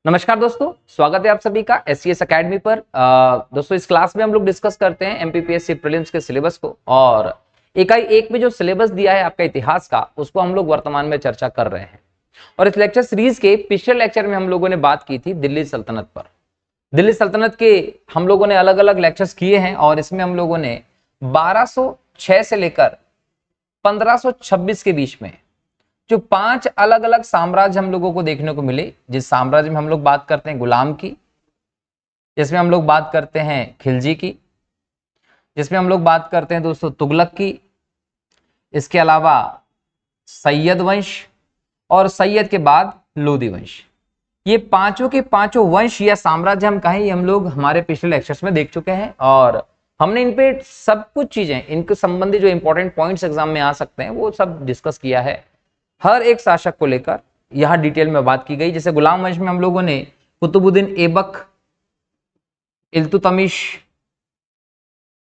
नमस्कार दोस्तों, स्वागत है आप सभी का SCS अकेडमी पर। दोस्तों इस क्लास में हम लोग डिस्कस करते हैं MPPSC प्रीलिम्स के सिलेबस को और इकाई एक में जो सिलेबस दिया है आपका इतिहास का, उसको हम लोग वर्तमान में चर्चा कर रहे हैं। और इस लेक्चर सीरीज के पिछले लेक्चर में हम लोगों ने बात की थी दिल्ली सल्तनत पर। दिल्ली सल्तनत के हम लोगों ने अलग अलग लेक्चर्स किए हैं और इसमें हम लोगों ने 1206 से लेकर 1526 के बीच में जो 5 अलग अलग साम्राज्य हम लोगों को देखने को मिले, जिस साम्राज्य में हम लोग बात करते हैं गुलाम की, जिसमें हम लोग बात करते हैं खिलजी की, जिसमें हम लोग बात करते हैं दोस्तों तुगलक की, इसके अलावा सैयद वंश और सैयद के बाद लोदी वंश। ये पांचों के पांचों वंश या साम्राज्य हम कहें, हम लोग हमारे पिछले लेक्चर्स में देख चुके हैं और हमने इन पे सब कुछ चीजें, इनके संबंधी जो इंपॉर्टेंट पॉइंट्स एग्जाम में आ सकते हैं वो सब डिस्कस किया है। हर एक शासक को लेकर यहां डिटेल में बात की गई। जैसे गुलाम वंश में हम लोगों ने कुतुबुद्दीन ऐबक, इल्तुतमिश,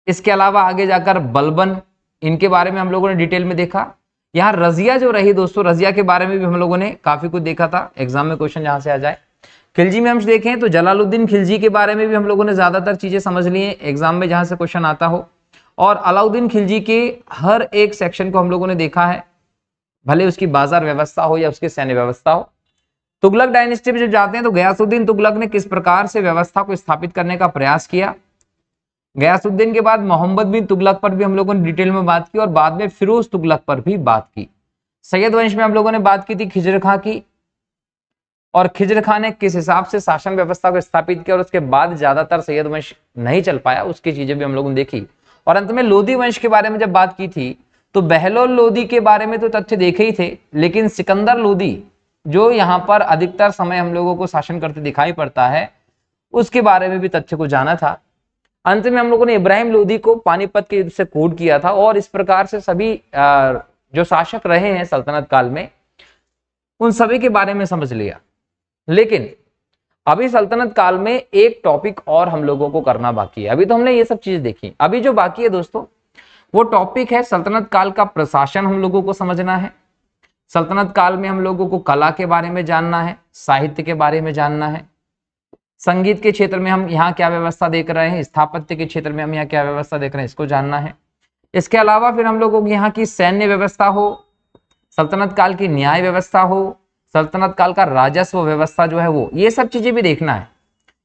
इसके अलावा आगे जाकर बलबन, इनके बारे में हम लोगों ने डिटेल में देखा। यहाँ रजिया जो रही दोस्तों, रजिया के बारे में भी हम लोगों ने काफी कुछ देखा था, एग्जाम में क्वेश्चन जहां से आ जाए। खिलजी में हम देखें तो जलालुद्दीन खिलजी के बारे में भी हम लोगों ने ज्यादातर चीजें समझ ली हैं, एग्जाम में जहां से क्वेश्चन आता हो। और अलाउद्दीन खिलजी के हर एक सेक्शन को हम लोगों ने देखा है, भले उसकी बाजार व्यवस्था हो या उसकी सैन्य व्यवस्था हो। तुगलक डायनेस्टी में जब जाते हैं तो गयासुद्दीन तुगलक ने किस प्रकार से व्यवस्था को स्थापित करने का प्रयास किया। गयासुद्दीन के बाद मोहम्मद बिन तुगलक पर भी हम लोगों ने डिटेल में बात की और बाद में फिरोज तुगलक पर भी बात की। सैयद वंश में हम लोगों ने बात की थी खिजर खां की, और खिजर खां ने किस हिसाब से शासन व्यवस्था को स्थापित किया और उसके बाद ज्यादातर सैयद वंश नहीं चल पाया, उसकी चीजें भी हम लोगों ने देखी। और अंत में लोदी वंश के बारे में जब बात की थी तो बहलोल लोदी के बारे में तो तथ्य देखे ही थे, लेकिन सिकंदर लोदी जो यहाँ पर अधिकतर समय हम लोगों को शासन करते दिखाई पड़ता है, उसके बारे में भी तथ्य को जाना था। अंत में हम लोगों ने इब्राहिम लोदी को पानीपत के युद्ध से कोड किया था और इस प्रकार से सभी जो शासक रहे हैं सल्तनत काल में, उन सभी के बारे में समझ लिया। लेकिन अभी सल्तनत काल में एक टॉपिक और हम लोगों को करना बाकी है। अभी तो हमने ये सब चीजें देखी, अभी जो बाकी है दोस्तों वो टॉपिक है सल्तनत काल का प्रशासन हम लोगों को समझना है। सल्तनत काल में हम लोगों को कला के बारे में जानना है, साहित्य के बारे में जानना है, संगीत के क्षेत्र में हम यहाँ क्या व्यवस्था देख रहे हैं, स्थापत्य के क्षेत्र में हम यहाँ क्या व्यवस्था देख रहे हैं, इसको जानना है। इसके अलावा फिर हम लोगों को यहाँ की सैन्य व्यवस्था हो, सल्तनत काल की न्याय व्यवस्था हो, सल्तनत काल का राजस्व व्यवस्था जो है वो, ये सब चीजें भी देखना है।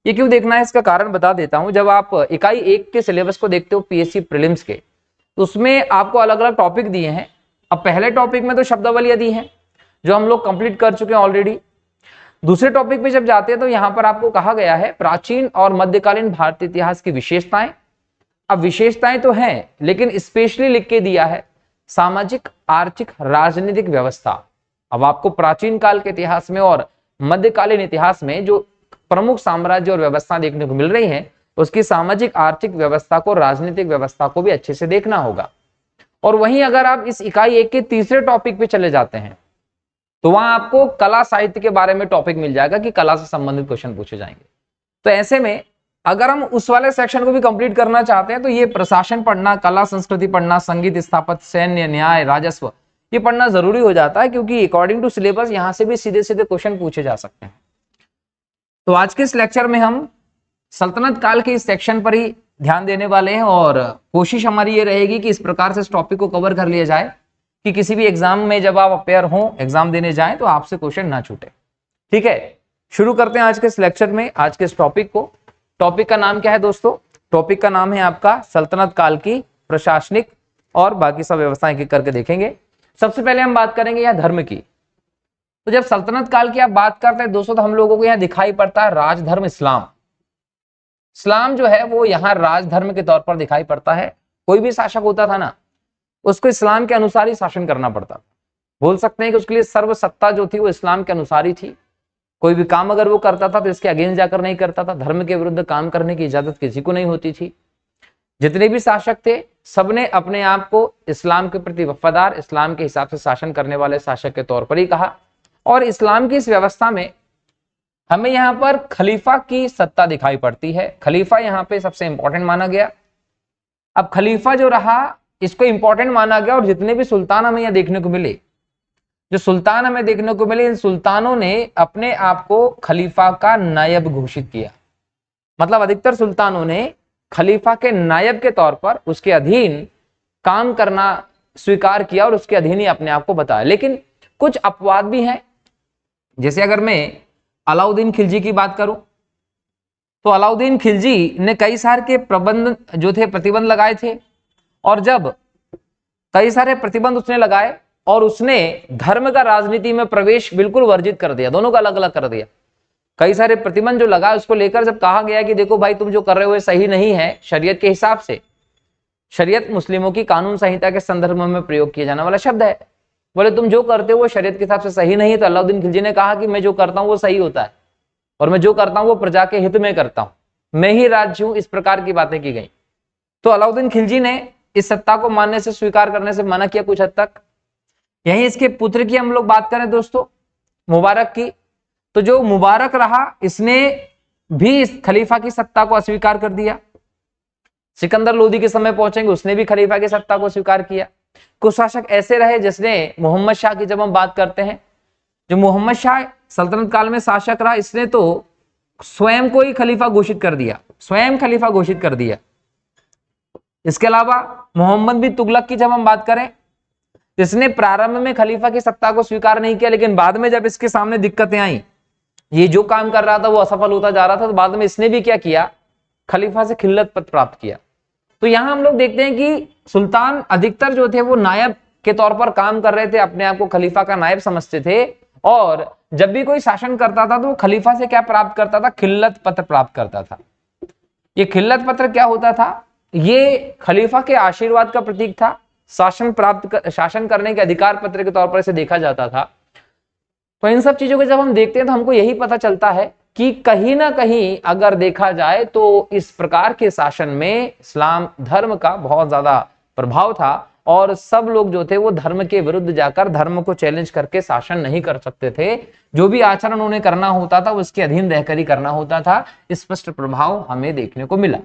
ये क्यों देखना है इसका कारण बता देता हूं। जब आप इकाई 1 के सिलेबस को देखते हो PSC प्रीलिम्स के, तो उसमें आपको अलग अलग टॉपिक दिए हैं। अब पहले टॉपिक में तो शब्दावलियां दी हैं जो हम लोग कंप्लीट कर चुके हैं ऑलरेडी। दूसरे टॉपिक पे जब जाते हैं तो यहाँ पर आपको कहा गया है प्राचीन और मध्यकालीन भारतीय इतिहास की विशेषताएं। अब विशेषताएं तो हैं, लेकिन स्पेशली लिख के दिया है सामाजिक, आर्थिक, राजनीतिक व्यवस्था। अब आपको प्राचीन काल के इतिहास में और मध्यकालीन इतिहास में जो प्रमुख साम्राज्य और व्यवस्था देखने को मिल रही है, उसकी सामाजिक, आर्थिक व्यवस्था को, राजनीतिक व्यवस्था को भी अच्छे से देखना होगा। और वहीं अगर आप इस इकाई 1 के तीसरे टॉपिक पे चले जाते हैं तो वहां आपको कला साहित्य के बारे में टॉपिक मिल जाएगा कि कला से संबंधित क्वेश्चन पूछे जाएंगे। तो ऐसे में अगर हम उस वाले सेक्शन को भी कंप्लीट करना चाहते हैं तो ये प्रशासन पढ़ना, कला संस्कृति पढ़ना, संगीत, स्थापत्य, सैन्य, न्याय, राजस्व, ये पढ़ना जरूरी हो जाता है, क्योंकि अकॉर्डिंग टू सिलेबस यहां से भी सीधे सीधे क्वेश्चन पूछे जा सकते हैं। तो आज के इस लेक्चर में हम सल्तनत काल के इस सेक्शन पर ही ध्यान देने वाले हैं और कोशिश हमारी ये रहेगी कि इस प्रकार से इस टॉपिक को कवर कर लिया जाए कि किसी भी एग्जाम में जब आप अपेयर हो, एग्जाम देने जाएं, तो आपसे क्वेश्चन ना छूटे। ठीक है, शुरू करते हैं आज के इस लेक्चर में, आज के इस टॉपिक को। टॉपिक का नाम क्या है दोस्तों? टॉपिक का नाम है आपका सल्तनत काल की प्रशासनिक और बाकी सब व्यवस्थाएं एक करके देखेंगे। सबसे पहले हम बात करेंगे यहाँ धर्म की। तो जब सल्तनत काल की आप बात करते हैं दोस्तों, तो हम लोगों को यहाँ दिखाई पड़ता है राजधर्म इस्लाम। इस्लाम जो है वो यहाँ राजधर्म के तौर पर दिखाई पड़ता है। कोई भी शासक होता था ना, उसको इस्लाम के अनुसार ही शासन करना पड़ता था। बोल सकते हैं कि उसके लिए सर्व सत्ता जो थी वो इस्लाम के अनुसार ही थी। कोई भी काम अगर वो करता था तो इसके अगेंस्ट जाकर नहीं करता था। धर्म के विरुद्ध काम करने की इजाजत किसी को नहीं होती थी। जितने भी शासक थे सबने अपने आप को इस्लाम के प्रति वफादार, इस्लाम के हिसाब से शासन करने वाले शासक के तौर पर ही कहा। और इस्लाम की इस व्यवस्था में हमें यहाँ पर खलीफा की सत्ता दिखाई पड़ती है। खलीफा यहाँ पे सबसे इंपॉर्टेंट माना गया। अब खलीफा जो रहा, इसको इंपॉर्टेंट माना गया और जितने भी सुल्तान हमें यहाँ देखने को मिले, जो सुल्तान हमें देखने को मिले, इन सुल्तानों ने अपने आप को खलीफा का नायब घोषित किया। मतलब अधिकतर सुल्तानों ने खलीफा के नायब के तौर पर उसके अधीन काम करना स्वीकार किया और उसके अधीन ही अपने आप को बताया। लेकिन कुछ अपवाद भी हैं। जैसे अगर मैं अलाउद्दीन खिलजी की बात करूं, तो अलाउद्दीन खिलजी ने कई सारे के प्रतिबंध लगाए थे, और जब कई सारे प्रतिबंध उसने लगाए और उसने धर्म का राजनीति में प्रवेश बिल्कुल वर्जित कर दिया, दोनों का अलग अलग कर दिया। कई सारे प्रतिबंध जो लगा उसको लेकर जब कहा गया कि देखो भाई तुम जो कर रहे हो सही नहीं है शरीयत के हिसाब से, शरीयत मुस्लिमों की कानून संहिता के संदर्भ में प्रयोग किया जाने वाला शब्द है, बोले तुम जो करते हो वो शरीयत के हिसाब से सही नहीं है। तो अलाउद्दीन खिलजी ने कहा कि मैं जो करता हूं वो सही होता है और मैं जो करता हूं वो प्रजा के हित में करता हूं, मैं ही राज्य हूं, इस प्रकार की बातें की गई। तो अलाउद्दीन खिलजी ने इस सत्ता को मानने से, स्वीकार करने से मना किया कुछ हद तक। यही इसके पुत्र की हम लोग बात करें दोस्तों, मुबारक की, तो जो मुबारक रहा इसने भी इस खलीफा की सत्ता को अस्वीकार कर दिया। सिकंदर लोदी के समय पहुंचेंगे, उसने भी खलीफा की सत्ता को स्वीकार किया। कुछ शासक ऐसे रहे जिसने, मोहम्मद शाह की जब हम बात करते हैं, जो मोहम्मद शाह सल्तनत काल में शासक रहा, इसने तो स्वयं को ही खलीफा घोषित कर दिया, स्वयं खलीफा घोषित कर दिया। इसके अलावा मोहम्मद बिन तुगलक की जब हम बात करें, इसने प्रारंभ में खलीफा की सत्ता को स्वीकार नहीं किया, लेकिन बाद में जब इसके सामने दिक्कतें आई, ये जो काम कर रहा था वो असफल होता जा रहा था, तो बाद में इसने भी क्या किया, खलीफा से खिल्लत पद प्राप्त किया। तो यहां हम लोग देखते हैं कि सुल्तान अधिकतर जो थे वो नायब के तौर पर काम कर रहे थे, अपने आप को खलीफा का नायब समझते थे, और जब भी कोई शासन करता था तो वो खलीफा से क्या प्राप्त करता था, खिल्लत पत्र प्राप्त करता था। ये खिल्लत पत्र क्या होता था, ये खलीफा के आशीर्वाद का प्रतीक था, शासन करने के अधिकार पत्र के तौर पर इसे देखा जाता था। तो इन सब चीजों को जब हम देखते हैं तो हमको यही पता चलता है कि कहीं ना कहीं अगर देखा जाए तो इस प्रकार के शासन में इस्लाम धर्म का बहुत ज्यादा प्रभाव था, और सब लोग जो थे वो धर्म के विरुद्ध जाकर धर्म को चैलेंज करके शासन नहीं कर सकते थे। जो भी आचरण उन्हें करना होता था उसके अधीन रहकर ही करना होता था। स्पष्ट प्रभाव हमें देखने को मिला।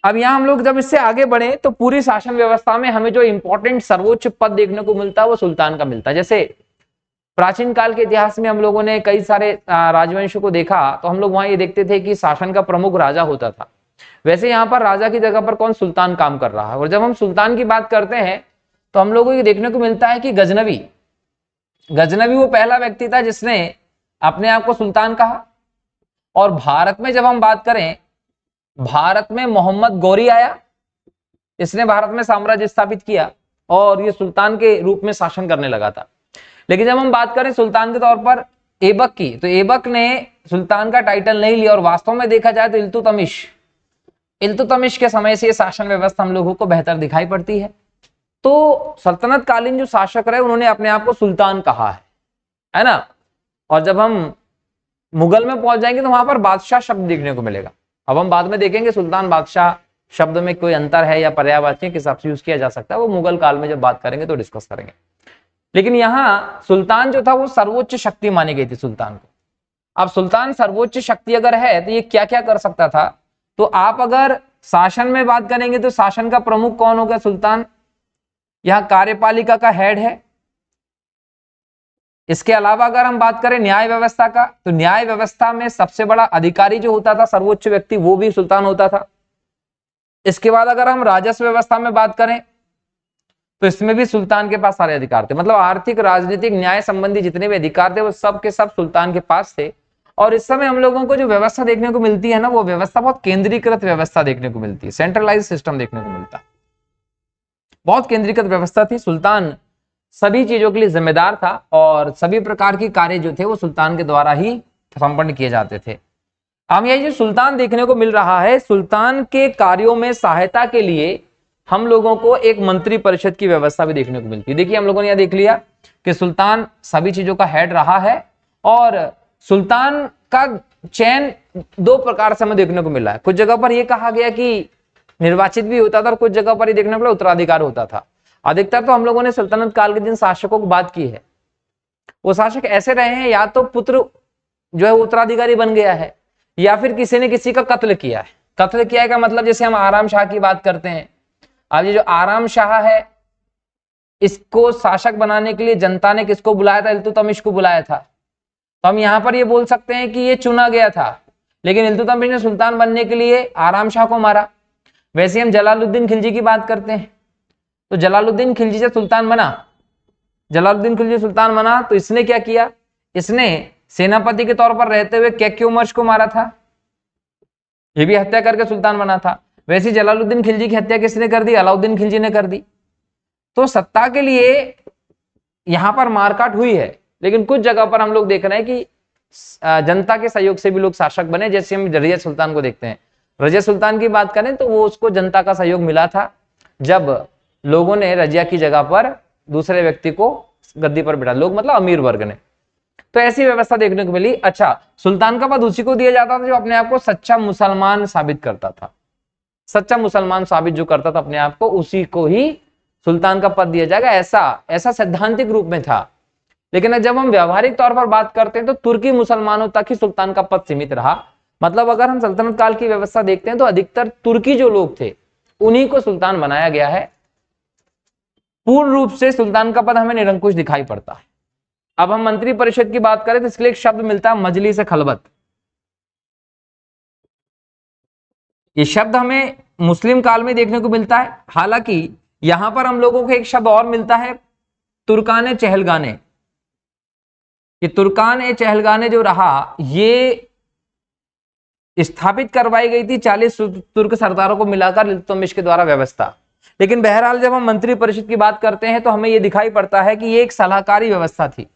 अब यहां हम लोग जब इससे आगे बढ़े तो पूरी शासन व्यवस्था में हमें जो इंपॉर्टेंट सर्वोच्च पद देखने को मिलता है वो सुल्तान का मिलता है। जैसे प्राचीन काल के इतिहास में हम लोगों ने कई सारे राजवंशों को देखा, तो हम लोग वहां ये देखते थे कि शासन का प्रमुख राजा होता था। वैसे यहाँ पर राजा की जगह पर कौन, सुल्तान काम कर रहा है। और जब हम सुल्तान की बात करते हैं तो हम लोगों को ये देखने को मिलता है कि गजनवी वो पहला व्यक्ति था जिसने अपने आप को सुल्तान कहा। और भारत में जब हम बात करें, भारत में मोहम्मद गौरी आया, इसने भारत में साम्राज्य स्थापित किया और ये सुल्तान के रूप में शासन करने लगा था। लेकिन जब हम बात करें सुल्तान के तौर पर ऐबक की, तो ऐबक ने सुल्तान का टाइटल नहीं लिया, और वास्तव में देखा जाए तो इल्तुतमिश के समय से ये शासन व्यवस्था हम लोगों को बेहतर दिखाई पड़ती है। तो सल्तनत कालीन जो शासक रहे उन्होंने अपने आप को सुल्तान कहा है ना। और जब हम मुगल में पहुंच जाएंगे तो वहां पर बादशाह शब्द देखने को मिलेगा। अब हम बाद में देखेंगे सुल्तान बादशाह शब्द में कोई अंतर है या पर्यायवाची किस हिसाब से यूज किया जा सकता है, वो मुगल काल में जब बात करेंगे तो डिस्कस करेंगे। लेकिन यहाँ सुल्तान जो था वो सर्वोच्च शक्ति मानी गई थी सुल्तान को। अब सुल्तान सर्वोच्च शक्ति अगर है तो ये क्या क्या कर सकता था, तो आप अगर शासन में बात करेंगे तो शासन का प्रमुख कौन होगा, सुल्तान। यहाँ कार्यपालिका का हेड है। इसके अलावा अगर हम बात करें न्याय व्यवस्था का, तो न्याय व्यवस्था में सबसे बड़ा अधिकारी जो होता था, सर्वोच्च व्यक्ति, वो भी सुल्तान होता था। इसके बाद अगर हम राजस्व व्यवस्था में बात करें तो इसमें भी सुल्तान के पास सारे अधिकार थे। मतलब आर्थिक, राजनीतिक, न्याय संबंधी जितने भी अधिकार थे वो सब के सब सुल्तान के पास थे। और इस समय हम लोगों को जो व्यवस्था देखने को मिलती है ना, वो व्यवस्था बहुत केंद्रीकृत व्यवस्था देखने को मिलती है, सेंट्रलाइज सिस्टम देखने को मिलता है। बहुत केंद्रीकृत व्यवस्था थी। सुल्तान सभी चीजों के लिए जिम्मेदार था और सभी प्रकार के कार्य जो थे वो सुल्तान के द्वारा ही संपन्न किए जाते थे। हम ये जो सुल्तान देखने को मिल रहा है, सुल्तान के कार्यों में सहायता के लिए हम लोगों को एक मंत्री परिषद की व्यवस्था भी देखने को मिलती है। देखिए हम लोगों ने यह देख लिया कि सुल्तान सभी चीजों का हेड रहा है, और सुल्तान का चयन दो प्रकार से हमें देखने को मिला है। कुछ जगह पर यह कहा गया कि निर्वाचित भी होता था और कुछ जगह पर यह देखने को मिला उत्तराधिकार होता था। अधिकतर तो हम लोगों ने सल्तनत काल के जिन शासकों की बात की है वो शासक ऐसे रहे हैं, या तो पुत्र जो है उत्तराधिकारी बन गया है, या फिर किसी ने किसी का कत्ल किया है। कत्ल किया है का मतलब जैसे हम आराम शाह की बात करते हैं। अब ये जो आराम शाह है, इसको शासक बनाने के लिए जनता ने किसको बुलाया था? इल्तुतमिश को बुलाया था। तो हम यहां पर ये बोल सकते हैं कि ये चुना गया था, लेकिन इल्तुतमिश ने सुल्तान बनने के लिए आराम शाह को मारा। वैसे हम जलालुद्दीन खिलजी की बात करते हैं, तो जलालुद्दीन खिलजी जब सुल्तान बना, जलालुद्दीन खिलजी सुल्तान बना तो इसने क्या किया? इसने सेनापति के तौर पर रहते हुए कैक्यूमर्श को मारा था, ये भी हत्या करके सुल्तान बना था। वैसे जलालुद्दीन खिलजी की हत्या किसने कर दी? अलाउद्दीन खिलजी ने कर दी। तो सत्ता के लिए यहां पर मारकाट हुई है, लेकिन कुछ जगह पर हम लोग देख रहे हैं कि जनता के सहयोग से भी लोग शासक बने। जैसे हम रजिया सुल्तान को देखते हैं, रजिया सुल्तान की बात करें तो वो उसको जनता का सहयोग मिला था जब लोगों ने रजिया की जगह पर दूसरे व्यक्ति को गद्दी पर बिठा, लोग मतलब अमीर वर्ग ने। तो ऐसी व्यवस्था देखने को मिली। अच्छा, सुल्तान का पद उसी को दिया जाता था जो अपने आप को सच्चा मुसलमान साबित करता था। सच्चा मुसलमान साबित जो करता था अपने आप को, उसी को ही सुल्तान का पद दिया जाएगा, ऐसा सैद्धांतिक रूप में था। लेकिन जब हम व्यवहारिक तौर पर बात करते हैं तो तुर्की मुसलमानों तक ही सुल्तान का पद सीमित रहा। मतलब अगर हम सल्तनत काल की व्यवस्था देखते हैं तो अधिकतर तुर्की जो लोग थे उन्हीं को सुल्तान बनाया गया है। पूर्ण रूप से सुल्तान का पद हमें निरंकुश दिखाई पड़ता है। अब हम मंत्री परिषद की बात करें तो इसके लिए एक शब्द मिलता है मजलिस खलबत। ये शब्द हमें मुस्लिम काल में देखने को मिलता है। हालांकि यहां पर हम लोगों को एक शब्द और मिलता है, तुर्कान चहलगाने। ये तुर्कान चहलगाने जो रहा, ये स्थापित करवाई गई थी 40 तुर्क सरदारों को मिलाकर इल्तुतमिश के द्वारा व्यवस्था। लेकिन बहरहाल जब हम मंत्री परिषद की बात करते हैं तो हमें यह दिखाई पड़ता है कि ये एक सलाहकारी व्यवस्था थी,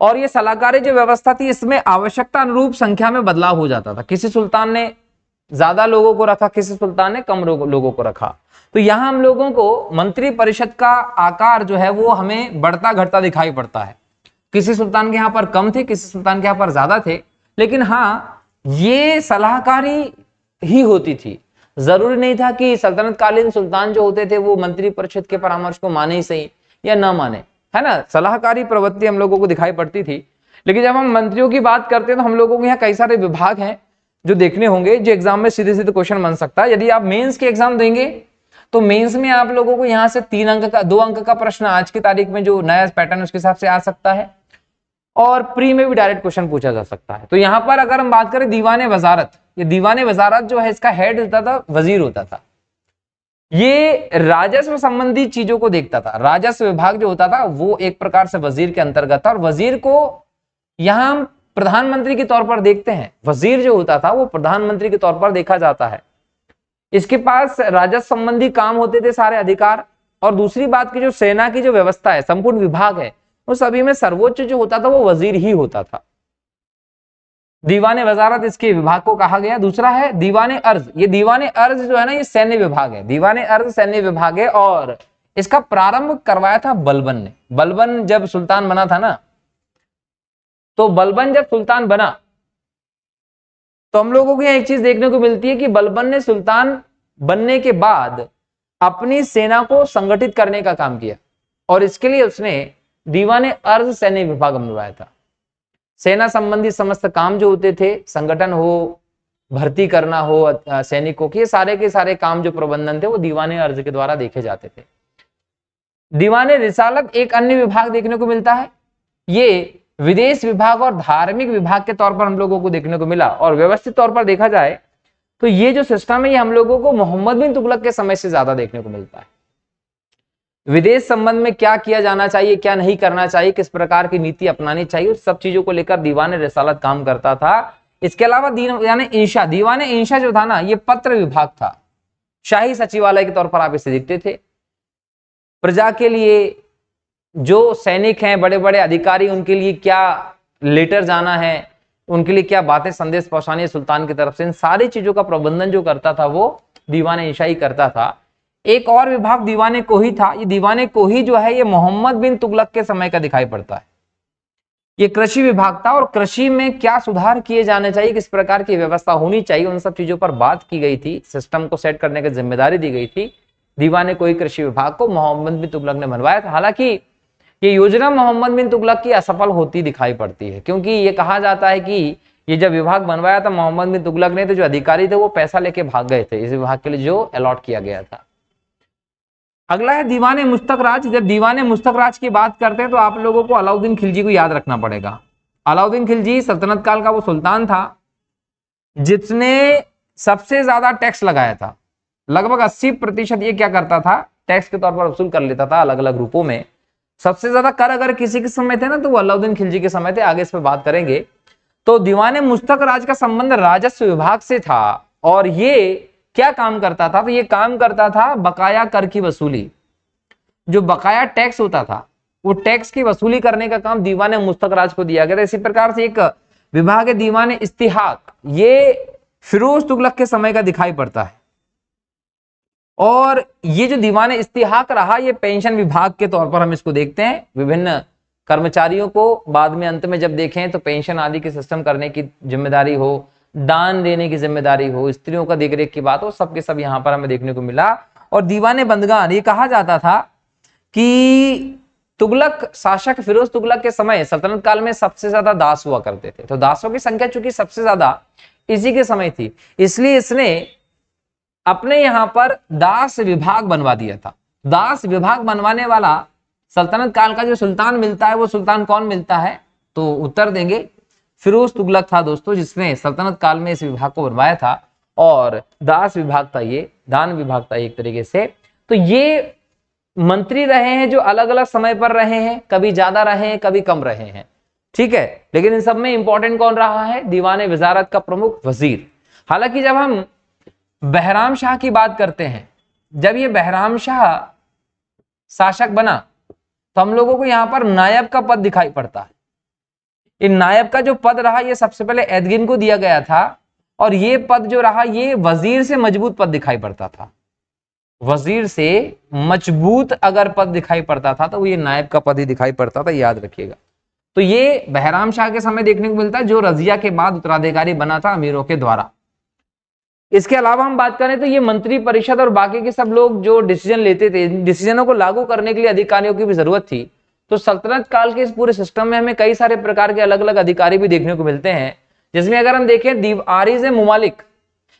और ये सलाहकारी जो व्यवस्था थी इसमें आवश्यकता अनुरूप संख्या में बदलाव हो जाता था। किसी सुल्तान ने ज्यादा लोगों को रखा, किसी सुल्तान ने कम लोगों को रखा। तो यहां हम लोगों को मंत्री परिषद का आकार जो है वो हमें बढ़ता घटता दिखाई पड़ता है। किसी सुल्तान के यहाँ पर कम थे, किसी सुल्तान के यहाँ पर ज्यादा थे, लेकिन हाँ ये सलाहकारी ही होती थी। जरूरी नहीं था कि सल्तनत कालीन सुल्तान जो होते थे वो मंत्री परिषद के परामर्श को माने ही सही या ना माने, है ना। सलाहकारी प्रवृत्ति हम लोगों को दिखाई पड़ती थी। लेकिन जब हम मंत्रियों की बात करते हैं तो हम लोगों के यहाँ कई सारे विभाग हैं जो देखने होंगे, जो एग्जाम में सीधे सीधे क्वेश्चन बन सकता है। यदि आप मेंस के एग्जाम देंगे तो मेंस में आप लोगों को यहाँ से 2 अंक का प्रश्न आज की तारीख में जो नया पैटर्न उसके हिसाब से आ सकता है, और प्री में भी डायरेक्ट क्वेश्चन पूछा जा सकता है। तो यहाँ पर अगर हम बात करें दीवाने वजारत, ये दीवाने वजारत जो है इसका हेड होता था वजीर होता था। ये राजस्व संबंधी चीजों को देखता था। राजस्व विभाग जो होता था वो एक प्रकार से वजीर के अंतर्गत था, और वजीर को यहां हम प्रधानमंत्री के तौर पर देखते हैं। वजीर जो होता था वो प्रधानमंत्री के तौर पर देखा जाता है। इसके पास राजस्व संबंधी काम होते थे, सारे अधिकार। और दूसरी बात की जो सेना की जो व्यवस्था है, संपूर्ण विभाग है, उस सभी में सर्वोच्च जो होता था वो वजीर ही होता था। दीवाने वजारत इसके विभाग को कहा गया। दूसरा है दीवाने अर्ज। ये दीवाने अर्ज जो है ना, ये सैन्य विभाग है। दीवाने अर्ज सैन्य विभाग है, और इसका प्रारंभ करवाया था बलबन ने। बलबन जब सुल्तान बना था ना, तो बलबन जब सुल्तान बना तो हम लोगों को यहाँ एक चीज देखने को मिलती है कि बलबन ने सुल्तान बनने के बाद अपनी सेना को संगठित करने का काम किया, और इसके लिए उसने दीवाने अर्ज सैन्य विभाग बनवाया था। सेना संबंधी समस्त काम जो होते थे, संगठन हो, भर्ती करना हो सैनिकों के सारे काम जो प्रबंधन थे वो दीवाने अर्ज के द्वारा देखे जाते थे। दीवाने रिसालत एक अन्य विभाग देखने को मिलता है। ये विदेश विभाग और धार्मिक विभाग के तौर पर हम लोगों को देखने को मिला। और व्यवस्थित तौर पर देखा जाए तो ये जो सिस्टम है ये हम लोगों को मोहम्मद बिन तुगलक के समय से ज्यादा देखने को मिलता है। विदेश संबंध में क्या किया जाना चाहिए, क्या नहीं करना चाहिए, किस प्रकार की नीति अपनानी चाहिए, उस सब चीजों को लेकर दीवाने रिसालत काम करता था। इसके अलावा दीवाने इंशा जो था ना, ये पत्र विभाग था। शाही सचिवालय के तौर पर आप इसे देखते थे। प्रजा के लिए जो सैनिक हैं, बड़े बड़े अधिकारी, उनके लिए क्या लेटर जाना है, उनके लिए क्या बातें संदेश पहुंचानी है सुल्तान की तरफ से, इन सारी चीजों का प्रबंधन जो करता था वो दीवाने इंशा ही करता था। एक और विभाग दीवाने कोही था। ये दीवाने कोही जो है ये मोहम्मद बिन तुगलक के समय का दिखाई पड़ता है। ये कृषि विभाग था, और कृषि में क्या सुधार किए जाने चाहिए, किस प्रकार की व्यवस्था होनी चाहिए, उन सब चीजों पर बात की गई थी। सिस्टम को सेट करने की जिम्मेदारी दी गई थी। दीवाने कोही कृषि विभाग को मोहम्मद बिन तुगलक ने बनवाया था। हालांकि ये योजना मोहम्मद बिन तुगलक की असफल होती दिखाई पड़ती है, क्योंकि ये कहा जाता है कि ये जब विभाग बनवाया था मोहम्मद बिन तुगलक ने, तो जो अधिकारी थे वो पैसा लेके भाग गए थे इस विभाग के लिए जो अलॉट किया गया था। अगला है दीवाने मुस्तक राज। जब दीवाने मुस्तक राज की बात करते हैं तो आप लोगों को अलाउद्दीन खिलजी को याद रखना पड़ेगा। अलाउद्दीन खिलजी सल्तनत काल का वो सुल्तान था जिसने सबसे ज्यादा टैक्स लगाया था। लगभग 80% ये क्या करता था, टैक्स के तौर पर वसूल कर लेता था अलग अलग रूपों में। सबसे ज्यादा कर अगर किसी के समय थे ना तो वो अलाउद्दीन खिलजी के समय थे। आगे इस पर बात करेंगे। तो दीवाने मुस्तक राज का संबंध राजस्व विभाग से था और ये क्या काम करता था, तो ये काम करता था बकाया कर की वसूली। जो बकाया टैक्स होता था वो टैक्स की वसूली करने का काम दीवाने मुस्तक राज को दिया गया था। इसी प्रकार से एक विभाग है दीवाने इस्तिहाक, ये फिरोज तुगलक के समय का दिखाई पड़ता है। और ये जो दीवाने इस्तिहाक रहा ये पेंशन विभाग के तौर पर हम इसको देखते हैं। विभिन्न कर्मचारियों को बाद में अंत में जब देखें तो पेंशन आदि के सिस्टम करने की जिम्मेदारी हो, दान देने की जिम्मेदारी हो, स्त्रियों का देखरेख की बात हो, सबके सब यहां पर हमें देखने को मिला। और दीवाने बंदगान, ये कहा जाता था कि तुगलक शासक फिरोज तुगलक के समय सल्तनत काल में सबसे ज्यादा दास हुआ करते थे। तो दासों की संख्या चूंकि सबसे ज्यादा इसी के समय थी, इसलिए इसने अपने यहां पर दास विभाग बनवा दिया था। दास विभाग बनवाने वाला सल्तनत काल का जो सुल्तान मिलता है वो सुल्तान कौन मिलता है, तो उत्तर देंगे फिरोज तुगलक था दोस्तों, जिसने सल्तनत काल में इस विभाग को बनवाया था। और दास विभाग था ये, दान विभाग था एक तरीके से। तो ये मंत्री रहे हैं जो अलग अलग समय पर रहे हैं, कभी ज्यादा रहे हैं कभी कम रहे हैं, ठीक है। लेकिन इन सब में इंपॉर्टेंट कौन रहा है, दीवाने वजारत का प्रमुख वजीर। हालांकि जब हम बहराम शाह की बात करते हैं, जब ये बहराम शाह शासक बना तो हम लोगों को यहां पर नायब का पद दिखाई पड़ता है। इन नायब का जो पद रहा ये सबसे पहले एदगिन को दिया गया था और ये पद जो रहा ये वजीर से मजबूत पद दिखाई पड़ता था। वजीर से मजबूत अगर पद दिखाई पड़ता था तो वो ये नायब का पद ही दिखाई पड़ता था, याद रखिएगा। तो ये बहराम शाह के समय देखने को मिलता है जो रजिया के बाद उत्तराधिकारी बना था अमीरों के द्वारा। इसके अलावा हम बात करें तो ये मंत्री परिषद और बाकी के सब लोग जो डिसीजन लेते थे, डिसीजनों को लागू करने के लिए अधिकारियों की भी जरूरत थी। तो सल्तनत काल के इस पूरे सिस्टम में हमें कई सारे प्रकार के अलग अलग अधिकारी भी देखने को मिलते हैं, जिसमें अगर हम देखें आरिज मुमालिक,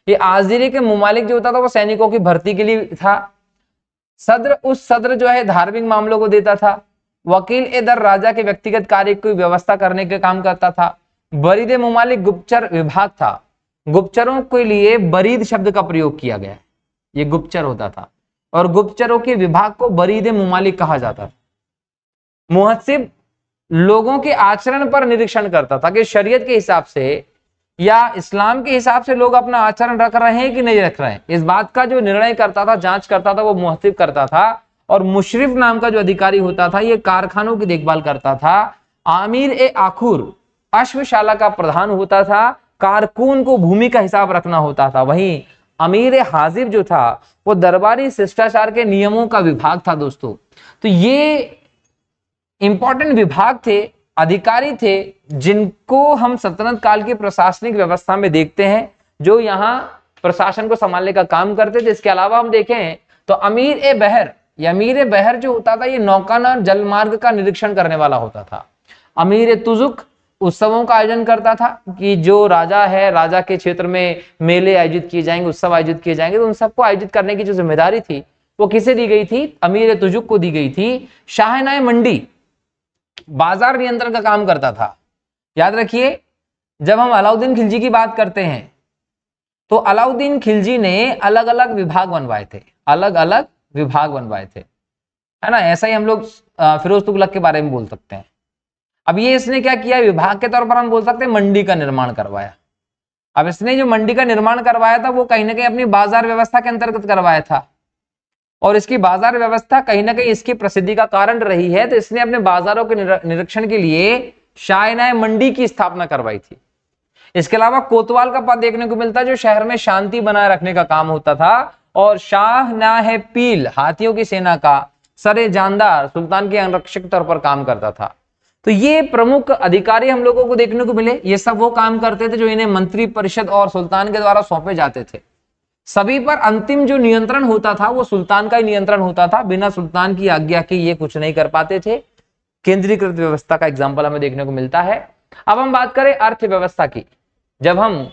ये आजीरे के मुमालिक जो होता था वो सैनिकों की भर्ती के लिए था। सद्र, उस सद्र जो है धार्मिक मामलों को देता था। वकील ए दर राजा के व्यक्तिगत कार्य की व्यवस्था करने के काम करता था। बरीद मुमालिक गुप्तचर विभाग था, गुप्तचरों के लिए बरीद शब्द का प्रयोग किया गया है, ये गुप्तचर होता था और गुप्तचरों के विभाग को बरीद मुमालिक कहा जाता था। मुहस्सिब लोगों के आचरण पर निरीक्षण करता था कि शरीयत के हिसाब से या इस्लाम के हिसाब से लोग अपना आचरण रख रहे हैं कि नहीं रख रहे हैं, इस बात का जो निर्णय करता था, जांच करता था, वो मुहस्सिब करता था। और मुशरिफ नाम का जो अधिकारी होता था ये कारखानों की देखभाल करता था। आमिर ए आखुर अश्वशाला का प्रधान होता था, कारकुन को भूमि का हिसाब रखना होता था। वहीं अमीर हाजिब जो था वो दरबारी शिष्टाचार के नियमों का विभाग था दोस्तों। तो ये इंपॉर्टेंट विभाग थे, अधिकारी थे, जिनको हम सल्तनत काल की प्रशासनिक व्यवस्था में देखते हैं, जो यहाँ प्रशासन को संभालने का काम करते थे। इसके अलावा हम देखें तो अमीर ए बहर, ये अमीर ए बहर जो होता था ये नौकाना जलमार्ग का निरीक्षण करने वाला होता था। अमीर ए तुजुक उत्सवों का आयोजन करता था कि जो राजा है, राजा के क्षेत्र में मेले आयोजित किए जाएंगे, उत्सव आयोजित किए जाएंगे, तो उन सबको आयोजित करने की जो जिम्मेदारी थी वो किसे दी गई थी, अमीर तुजुक को दी गई थी। शाहनाए मंडी बाजार नियंत्रण का काम करता था। याद रखिए जब हम अलाउद्दीन खिलजी की बात करते हैं तो अलाउद्दीन खिलजी ने अलग अलग विभाग बनवाए थे, अलग अलग विभाग बनवाए थे, है ना। ऐसा ही हम लोग फिरोज तुगलक के बारे में बोल सकते हैं। अब ये इसने क्या किया, विभाग के तौर पर हम बोल सकते हैं मंडी का निर्माण करवाया। अब इसने जो मंडी का निर्माण करवाया था वो कहीं ना कहीं अपनी बाजार व्यवस्था के अंतर्गत करवाया था और इसकी बाजार व्यवस्था कहीं ना कहीं इसकी प्रसिद्धि का कारण रही है। तो इसने अपने बाजारों के निरीक्षण के लिए शाहनाए मंडी की स्थापना करवाई थी। इसके अलावा कोतवाल का पद देखने को मिलता है जो शहर में शांति बनाए रखने का काम होता था। और शाहनाए पील हाथियों की सेना का सरे जानदार सुल्तान के अंगरक्षक के तौर पर काम करता था। तो ये प्रमुख अधिकारी हम लोगों को देखने को मिले। ये सब वो काम करते थे जो इन्हें मंत्री परिषद और सुल्तान के द्वारा सौंपे जाते थे। सभी पर अंतिम जो नियंत्रण होता था वो सुल्तान का ही नियंत्रण होता था, बिना सुल्तान की आज्ञा के ये कुछ नहीं कर पाते थे। केंद्रीकृत व्यवस्था का एग्जाम्पल हमें देखने को मिलता है। अब हम बात करें अर्थव्यवस्था की। जब हम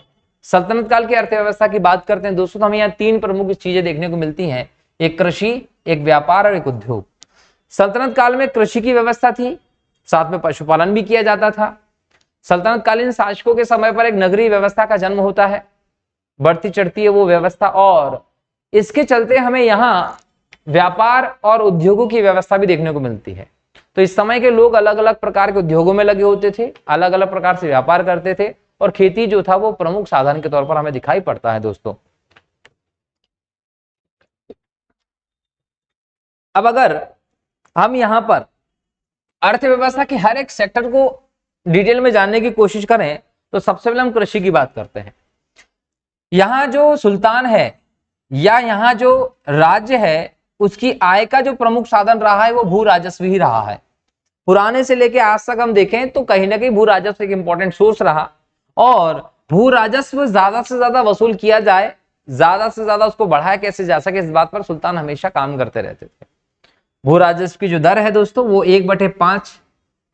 सल्तनत काल की अर्थव्यवस्था की बात करते हैं दोस्तों तो हमें यहाँ तीन प्रमुख चीजें देखने को मिलती हैं। एक कृषि, एक व्यापार और एक उद्योग। सल्तनत काल में कृषि की व्यवस्था थी, साथ में पशुपालन भी किया जाता था। सल्तनत कालीन शासकों के समय पर एक नगरीय व्यवस्था का जन्म होता है, बढ़ती चढ़ती है वो व्यवस्था, और इसके चलते हमें यहाँ व्यापार और उद्योगों की व्यवस्था भी देखने को मिलती है। तो इस समय के लोग अलग अलग प्रकार के उद्योगों में लगे होते थे, अलग अलग प्रकार से व्यापार करते थे, और खेती जो था वो प्रमुख साधन के तौर पर हमें दिखाई पड़ता है दोस्तों। अब अगर हम यहाँ पर अर्थव्यवस्था के हर एक सेक्टर को डिटेल में जानने की कोशिश करें तो सबसे पहले हम कृषि की बात करते हैं। यहाँ जो सुल्तान है या यहाँ जो राज्य है उसकी आय का जो प्रमुख साधन रहा है वो भू राजस्व ही रहा है। पुराने से लेके आज तक हम देखें तो कहीं ना कहीं भू राजस्व एक इंपॉर्टेंट सोर्स रहा, और भू राजस्व ज्यादा से ज्यादा वसूल किया जाए, ज्यादा से ज्यादा उसको बढ़ाया कैसे जा सके, इस बात पर सुल्तान हमेशा काम करते रहते थे। भू राजस्व की जो दर है दोस्तों वो 1/5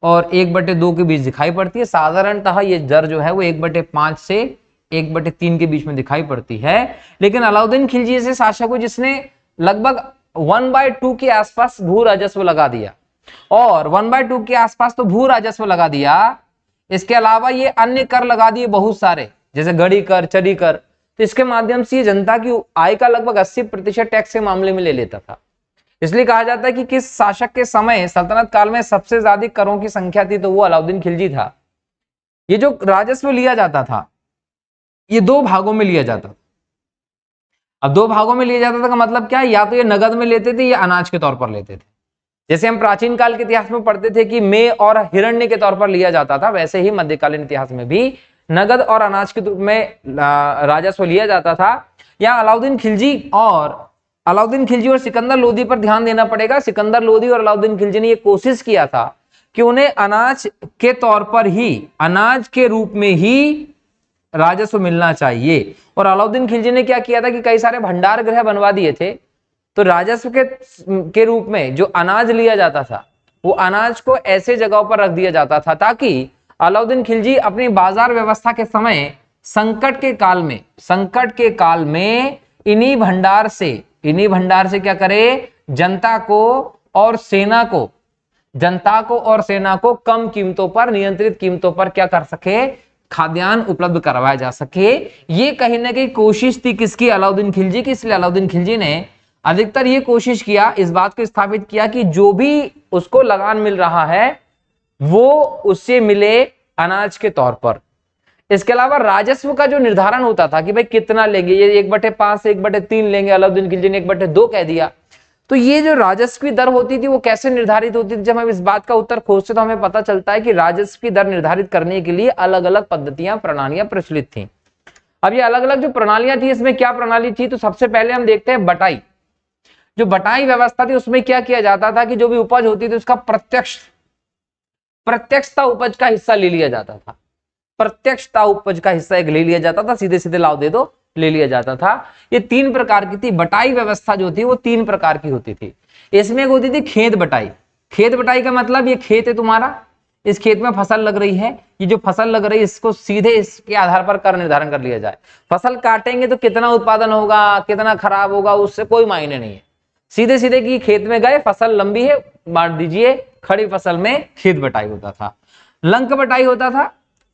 और 1/2 के बीच दिखाई पड़ती है। साधारणतः ये दर जो है वो 1/5 से 1/3 के बीच में दिखाई पड़ती है। लेकिन अलाउद्दीन खिलजी जैसे शासक को जिसने लगभग 1/2 के आसपास भू राजस्व लगा दिया, और 1/2 के आसपास तो भू राजस्व लगा दिया, इसके अलावा ये अन्य कर लगा दिए बहुत सारे, जैसे गड़ी कर, चरी कर। तो इसके माध्यम से ये जनता की आय का लगभग 80% टैक्स के मामले में ले लेता था। इसलिए कहा जाता है कि किस शासक के समय सल्तनत काल में सबसे ज्यादा करों की संख्या थी तो वो अलाउद्दीन खिलजी था। ये जो राजस्व लिया जाता था ये 2 भागों में लिया जाता था। अब 2 भागों में लिया जाता था का मतलब क्या है, या तो ये नगद में लेते थे या अनाज के तौर पर लेते थे। जैसे हम प्राचीन काल के इतिहास में पढ़ते थे कि मेह और हिरण्य के तौर पर लिया जाता था, वैसे ही मध्यकालीन इतिहास में भी नगद और अनाज के रूप में राजस्व लिया जाता था। यहाँ अलाउद्दीन खिलजी और सिकंदर लोदी पर ध्यान देना पड़ेगा। सिकंदर लोदी और अलाउद्दीन खिलजी ने यह कोशिश किया था कि उन्हें अनाज के तौर पर ही, अनाज के रूप में ही राजस्व मिलना चाहिए। और अलाउद्दीन खिलजी ने क्या किया था कि कई सारे भंडार गृह बनवा दिए थे। तो राजस्व के रूप में जो अनाज लिया जाता था वो अनाज को ऐसे जगहों पर रख दिया जाता था ताकि अलाउद्दीन खिलजी अपनी बाजार व्यवस्था के समय संकट के काल में इन्हीं भंडार से क्या करे, जनता को और सेना को कम कीमतों पर, नियंत्रित कीमतों पर क्या कर सके, खाद्यान्न उपलब्ध करवाया जा सके। ये कहीं ना कहीं कोशिश थी किसकी, अलाउद्दीन खिलजी की। इसलिए अलाउद्दीन खिलजी ने अधिकतर ये कोशिश किया, इस बात को स्थापित किया कि जो भी उसको लगान मिल रहा है वो उससे मिले अनाज के तौर पर। इसके अलावा राजस्व का जो निर्धारण होता था कि भाई कितना लेंगे, ये 1/5 से 1/3 लेंगे, अलाउद्दीन खिलजी ने 1/2 कह दिया। तो ये जो राजस्व की दर होती थी वो कैसे निर्धारित होती थी, जब हम इस बात का उत्तर खोजते तो हमें पता चलता है कि राजस्व की दर निर्धारित करने के लिए अलग अलग पद्धतियां, प्रणालियां प्रचलित थी। अब ये अलग अलग जो प्रणालियां थी, इसमें क्या प्रणाली थी, तो सबसे पहले हम देखते हैं बटाई। जो बटाई व्यवस्था थी उसमें क्या किया जाता था कि जो भी उपज होती थी उसका प्रत्यक्षता उपज का हिस्सा ले लिया जाता था। प्रत्यक्षता उपज का हिस्सा एक ले लिया जाता था, सीधे सीधे लाओ दे दो ले लिया जाता था। ये 3 प्रकार की थी बटाई व्यवस्था, जो थी वो 3 प्रकार की होती थी। इसमें एक होती थी खेत बटाई। खेत बटाई का मतलब ये खेत है तुम्हारा, इस खेत में फसल लग रही है, ये जो फसल लग रही है इसको सीधे इसके आधार पर कर निर्धारण कर लिया जाए। फसल काटेंगे तो कितना उत्पादन होगा, कितना खराब होगा, उससे कोई मायने नहीं है। सीधे सीधे की खेत में गए, फसल लंबी है बांट दीजिए, खड़ी फसल में खेत बटाई होता था। लंक बटाई होता था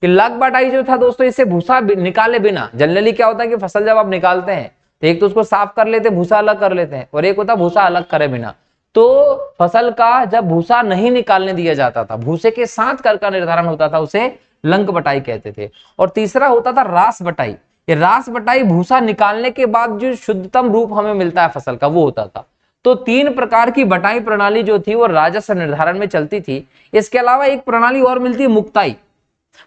कि लग बटाई जो था दोस्तों, इससे भूसा निकाले बिना, जनरली क्या होता है कि फसल जब आप निकालते हैं तो एक तो उसको साफ कर लेते हैं, भूसा अलग कर लेते हैं, और एक होता भूसा अलग करे बिना। तो फसल का जब भूसा नहीं निकालने दिया जाता था, भूसे के साथ कर का निर्धारण होता था, उसे लंक बटाई कहते थे। और तीसरा होता था रास बटाई। ये रास बटाई भूसा निकालने के बाद जो शुद्धतम रूप हमें मिलता है फसल का, वो होता था। तो 3 प्रकार की बटाई प्रणाली जो थी वो राजस्व निर्धारण में चलती थी। इसके अलावा एक प्रणाली और मिलती है मुक्ताई।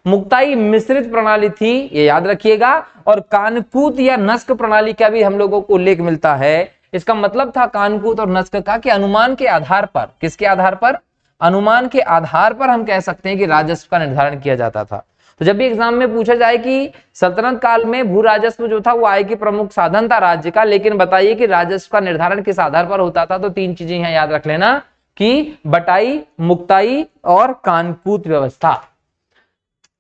मुक्ताई मिश्रित प्रणाली थी, ये याद रखिएगा। और कानकूत या नस्क प्रणाली का भी हम लोगों को उल्लेख मिलता है। इसका मतलब था कानकूत और नस्क का कि अनुमान के आधार पर, किसके आधार पर, अनुमान के आधार पर हम कह सकते हैं कि राजस्व का निर्धारण किया जाता था। तो जब भी एग्जाम में पूछा जाए कि सल्तनत काल में भू राजस्व जो था वो आय के प्रमुख साधन था राज्य का, लेकिन बताइए कि राजस्व का निर्धारण किस आधार पर होता था, तो 3 चीजें यहां याद रख लेना कि बटाई, मुक्ताई और कानकूत व्यवस्था।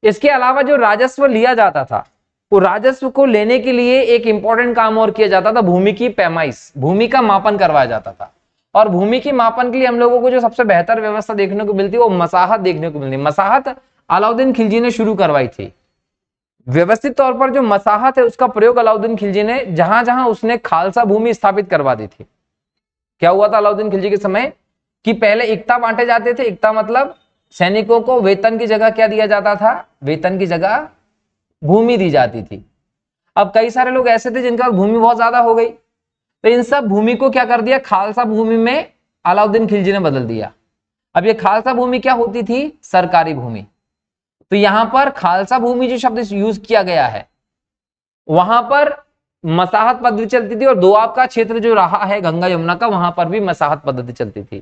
इसके अलावा जो राजस्व लिया जाता था वो राजस्व को लेने के लिए एक इंपॉर्टेंट काम और किया जाता था, भूमि की पैमाइश, भूमि का मापन करवाया जाता था। और भूमि की मापन के लिए हम लोगों को जो सबसे बेहतर व्यवस्था देखने को मिलती है वो मसाहत देखने को मिलती है। मसाहत अलाउद्दीन खिलजी ने शुरू करवाई थी। व्यवस्थित तौर पर जो मसाहत है उसका प्रयोग अलाउद्दीन खिलजी ने जहां जहां उसने खालसा भूमि स्थापित करवा दी थी। क्या हुआ था अलाउद्दीन खिलजी के समय कि पहले इक्ता बांटे जाते थे। इक्ता मतलब सैनिकों को वेतन की जगह क्या दिया जाता था, वेतन की जगह भूमि दी जाती थी। अब कई सारे लोग ऐसे थे जिनका भूमि बहुत ज्यादा हो गई, तो इन सब भूमि को क्या कर दिया, खालसा भूमि में अलाउद्दीन खिलजी ने बदल दिया। अब ये खालसा भूमि क्या होती थी, सरकारी भूमि। तो यहां पर खालसा भूमि जो शब्द यूज किया गया है वहां पर मसाहत पद्धति चलती थी, और दोआब का क्षेत्र जो रहा है गंगा यमुना का, वहां पर भी मसाहत पद्धति चलती थी।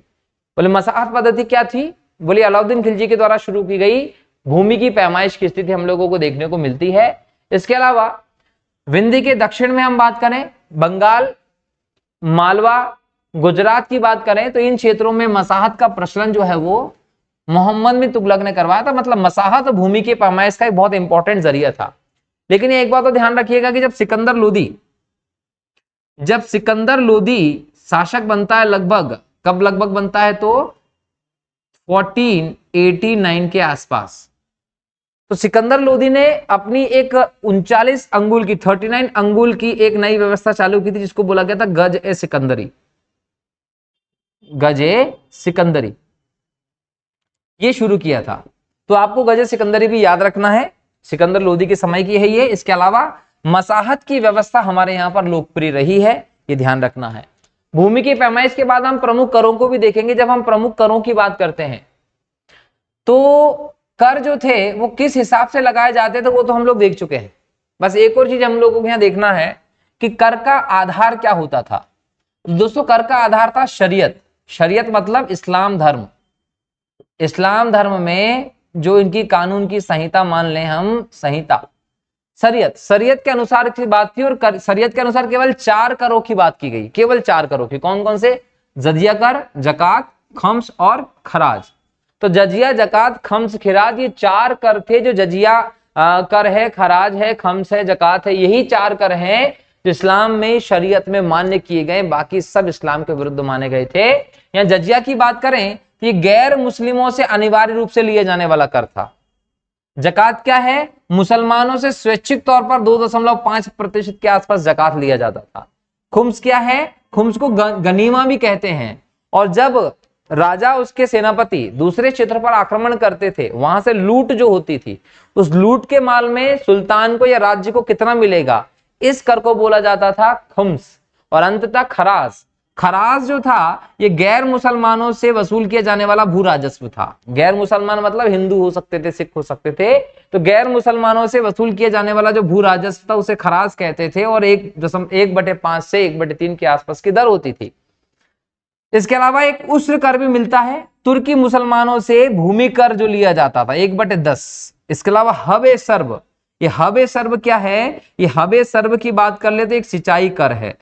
बोले मसाहत पद्धति क्या थी, बोले अलाउद्दीन खिलजी के द्वारा शुरू की गई भूमि की पैमाइश की स्थिति हम लोगों को देखने को मिलती है। इसके अलावा विंध्य के दक्षिण में हम बात करें, बंगाल, मालवा, गुजरात की बात करें, तो इन क्षेत्रों में मसाहत का प्रचलन जो है वो मोहम्मद बिन तुगलक ने करवाया था। मतलब मसाहत भूमि की पैमाइश का एक बहुत इंपॉर्टेंट जरिया था। लेकिन एक बात तो ध्यान रखिएगा कि जब सिकंदर लोदी शासक बनता है, लगभग कब लगभग बनता है, तो 1489 के आसपास। तो सिकंदर लोदी ने अपनी एक 39 अंगुल की 39 अंगुल की एक नई व्यवस्था चालू की थी जिसको बोला गया था गज ए सिकंदरी। गज ए सिकंदरी ये शुरू किया था। तो आपको गज ए सिकंदरी भी याद रखना है, सिकंदर लोदी के समय की है ये। इसके अलावा मसाहत की व्यवस्था हमारे यहां पर लोकप्रिय रही है, ये ध्यान रखना है। भूमि की पैमाइश के बाद हम प्रमुख करों को भी देखेंगे। जब हम प्रमुख करों की बात करते हैं तो कर जो थे वो किस हिसाब से लगाए जाते थे वो तो हम लोग देख चुके हैं। बस एक और चीज हम लोगों को यहां देखना है कि कर का आधार क्या होता था। दोस्तों कर का आधार था शरीयत। शरीयत मतलब इस्लाम धर्म। इस्लाम धर्म में जो इनकी कानून की संहिता मान लें हम, संहिता शरीयत के अनुसार की बात थी। और शरीयत के अनुसार केवल 4 करों की बात की गई, केवल 4 करों की। कौन कौन से, जजिया कर, जकात, खम्स और खराज। तो जजिया, जकात, खम्स, खिराज ये 4 कर थे। जो जजिया कर है, खराज है, खम्स है, जकात है, यही 4 कर हैं जो इस्लाम में शरीयत में मान्य किए गए। बाकी सब इस्लाम के विरुद्ध माने गए थे। यहाँ जजिया की बात करें तो ये गैर मुस्लिमों से अनिवार्य रूप से लिए जाने वाला कर था। जकात क्या है, मुसलमानों से स्वैच्छिक तौर पर 2.5% के आसपास जकात लिया जाता था। खुम्स क्या है, खुम्स को गनीमा भी कहते हैं। और जब राजा उसके सेनापति दूसरे क्षेत्र पर आक्रमण करते थे, वहां से लूट जो होती थी, उस लूट के माल में सुल्तान को या राज्य को कितना मिलेगा, इस कर को बोला जाता था खुम्स। और अंततः खराज। खराज जो था ये गैर मुसलमानों से वसूल किया जाने वाला भू राजस्व था। गैर मुसलमान मतलब हिंदू हो सकते थे, सिख हो सकते थे। तो गैर मुसलमानों से वसूल किया जाने वाला जो भू राजस्व था उसे खराज कहते थे। और 1/5 से 1/3 के आसपास की दर होती थी। इसके अलावा एक उस्र कर भी मिलता है। तुर्की मुसलमानों से भूमि कर जो लिया जाता था 1/10। इसके अलावा हबे सर्ब, ये हबे सर्ब क्या है, ये हबे सर्ब की बात कर ले तो एक सिंचाई कर है।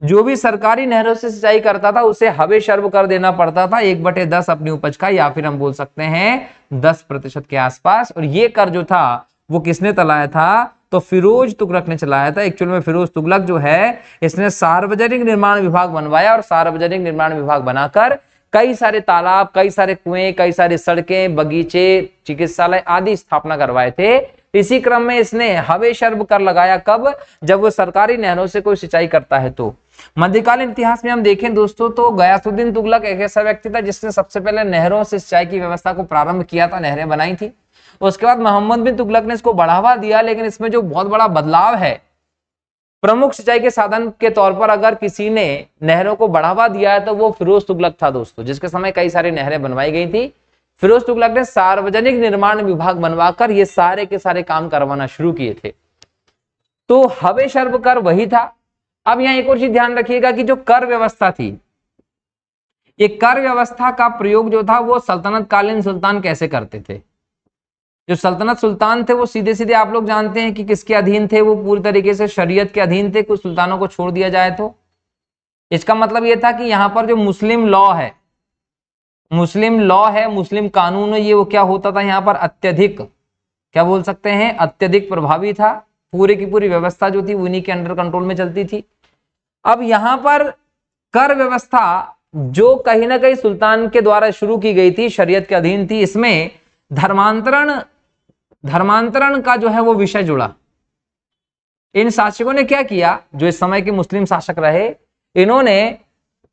जो भी सरकारी नहरों से सिंचाई करता था उसे हबे सर्ब कर देना पड़ता था 1/10 अपनी उपज का, या फिर हम बोल सकते हैं 10% के आसपास। और ये कर जो था वो किसने चलाया था, तो फिरोज तुगलक ने चलाया था। एक्चुअल में फिरोज तुगलक जो है इसने सार्वजनिक निर्माण विभाग बनवाया, और सार्वजनिक निर्माण विभाग बनाकर कई सारे तालाब, कई सारे कुएं, कई सारी सड़कें, बगीचे, चिकित्सालय आदि स्थापना करवाए थे। इसी क्रम में इसने हबे सर्ब कर लगाया, कब, जब वो सरकारी नहरों से कोई सिंचाई करता है। तो मध्यकालीन इतिहास में हम देखें दोस्तों तो गयासुद्दीन तुगलक एक ऐसा व्यक्ति था जिसने सबसे पहले नहरों से सिंचाई की व्यवस्था को प्रारंभ किया था, नहरें बनाई थी। उसके बाद मोहम्मद बिन तुगलक ने इसको बढ़ावा दिया। लेकिन इसमें जो बहुत बड़ा बदलाव है, प्रमुख सिंचाई के साधन के तौर पर अगर किसी ने नहरों को बढ़ावा दिया है तो वो फिरोज तुगलक था दोस्तों, जिसके समय कई सारी नहरें बनवाई गई थी। फिरोज तुगलक ने सार्वजनिक निर्माण विभाग बनवाकर ये सारे के सारे काम करवाना शुरू किए थे। तो हबे सर्ब कर वही था। अब यहाँ एक और चीज ध्यान रखिएगा कि जो कर व्यवस्था थी, ये कर व्यवस्था का प्रयोग जो था वो सल्तनत कालीन सुल्तान कैसे करते थे। जो सल्तनत सुल्तान थे वो सीधे सीधे आप लोग जानते हैं कि किसके अधीन थे, वो पूरी तरीके से शरीयत के अधीन थे। कुछ सुल्तानों को छोड़ दिया जाए तो इसका मतलब ये था कि यहाँ पर जो मुस्लिम लॉ है, मुस्लिम कानून है, ये वो क्या होता था यहाँ पर अत्यधिक क्या बोल सकते हैं, अत्यधिक प्रभावी था। पूरी की पूरी व्यवस्था जो थी उन्हीं के अंडर कंट्रोल में चलती थी। अब यहां पर कर व्यवस्था जो कहीं ना कहीं सुल्तान के द्वारा शुरू की गई थी, शरीयत के अधीन थी, इसमें धर्मांतरण का जो है वो विषय जुड़ा। इन शासकों ने क्या किया, जो इस समय के मुस्लिम शासक रहे, इन्होंने